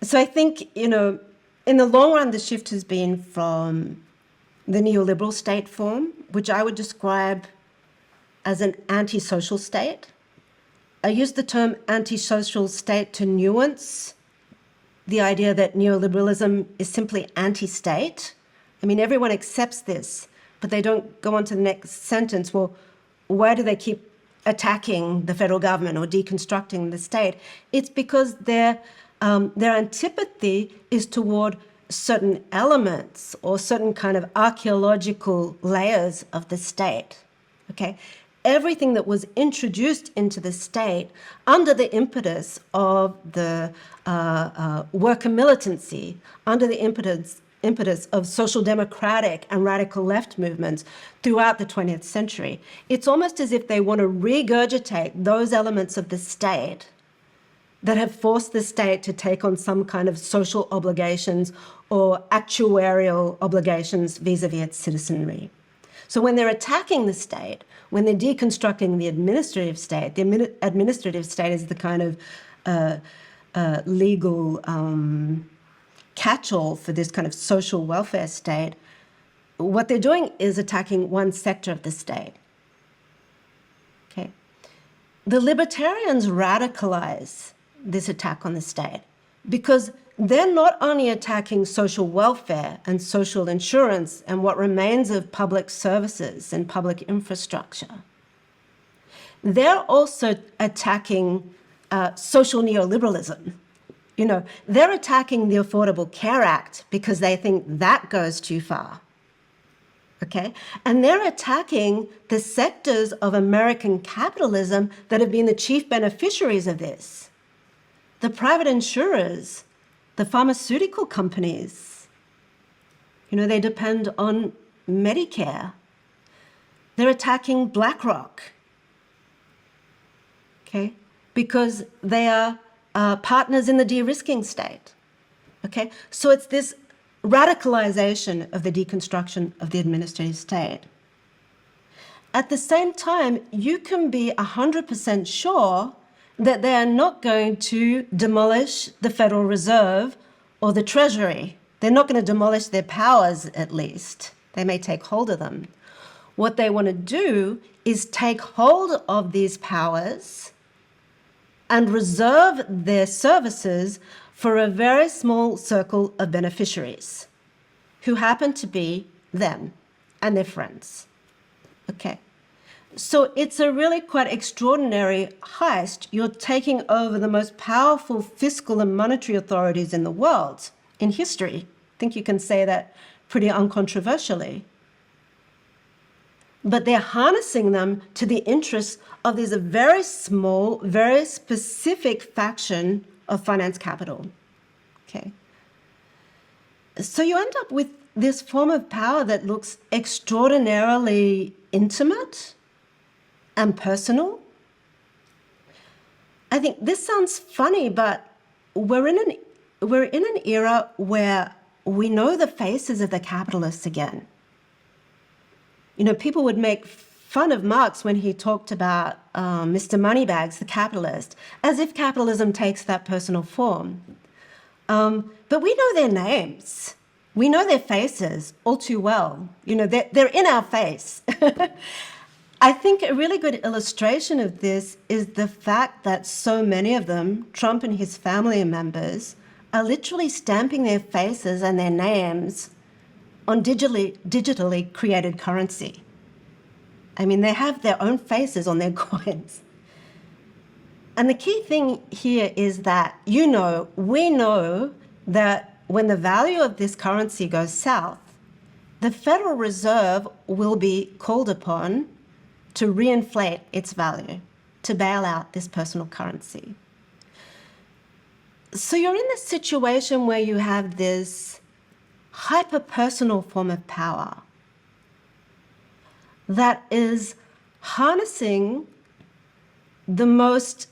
So I think, in the long run, the shift has been from the neoliberal state form, which I would describe as an antisocial state. I use the term antisocial state to nuance the idea that neoliberalism is simply anti-state. I mean, everyone accepts this, but they don't go on to the next sentence. Well, why do they keep attacking the federal government or deconstructing the state? It's because their antipathy is toward certain elements or certain kind of archaeological layers of the state, okay? Everything that was introduced into the state under the impetus of the worker militancy, under the impetus of social democratic and radical left movements throughout the 20th century. It's almost as if they want to regurgitate those elements of the state that have forced the state to take on some kind of social obligations or actuarial obligations vis-a-vis its citizenry. So when they're attacking the state, when they're deconstructing the administrative state is the kind of legal catch-all for this kind of social welfare state. What they're doing is attacking one sector of the state. Okay. The libertarians radicalize this attack on the state because they're not only attacking social welfare and social insurance and what remains of public services and public infrastructure. They're also attacking social neoliberalism. They're attacking the Affordable Care Act because they think that goes too far. Okay? And they're attacking the sectors of American capitalism that have been the chief beneficiaries of this. The private insurers, the pharmaceutical companies, they depend on Medicare. They're attacking BlackRock, okay, because they are partners in the de-risking state, okay? So it's this radicalization of the deconstruction of the administrative state. At the same time, you can be 100% sure that they are not going to demolish the Federal Reserve or the Treasury. They're not going to demolish their powers, at least. They may take hold of them. What they want to do is take hold of these powers and reserve their services for a very small circle of beneficiaries who happen to be them and their friends. Okay. So it's a really quite extraordinary heist. You're taking over the most powerful fiscal and monetary authorities in the world, in history. I think you can say that pretty uncontroversially. But they're harnessing them to the interests of this very small, very specific faction of finance capital. Okay. So you end up with this form of power that looks extraordinarily intimate and personal. I think this sounds funny, but we're in an era where we know the faces of the capitalists again. People would make fun of Marx when he talked about Mr. Moneybags, the capitalist, as if capitalism takes that personal form. But we know their names. We know their faces all too well. They're in our face. I think a really good illustration of this is the fact that so many of them, Trump and his family members, are literally stamping their faces and their names on digitally created currency. I mean, they have their own faces on their coins. And the key thing here is that, we know that when the value of this currency goes south, the Federal Reserve will be called upon to reinflate its value, to bail out this personal currency. So you're in this situation where you have this hyper-personal form of power that is harnessing the most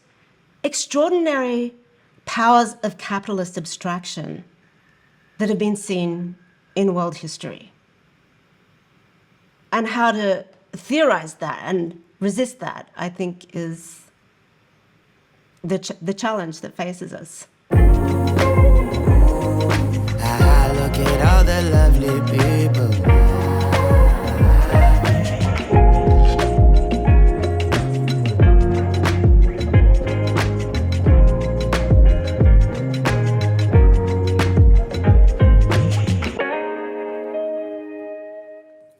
extraordinary powers of capitalist abstraction that have been seen in world history. And how to theorize that and resist that, I think, is the challenge that faces us. Look at all the lovely people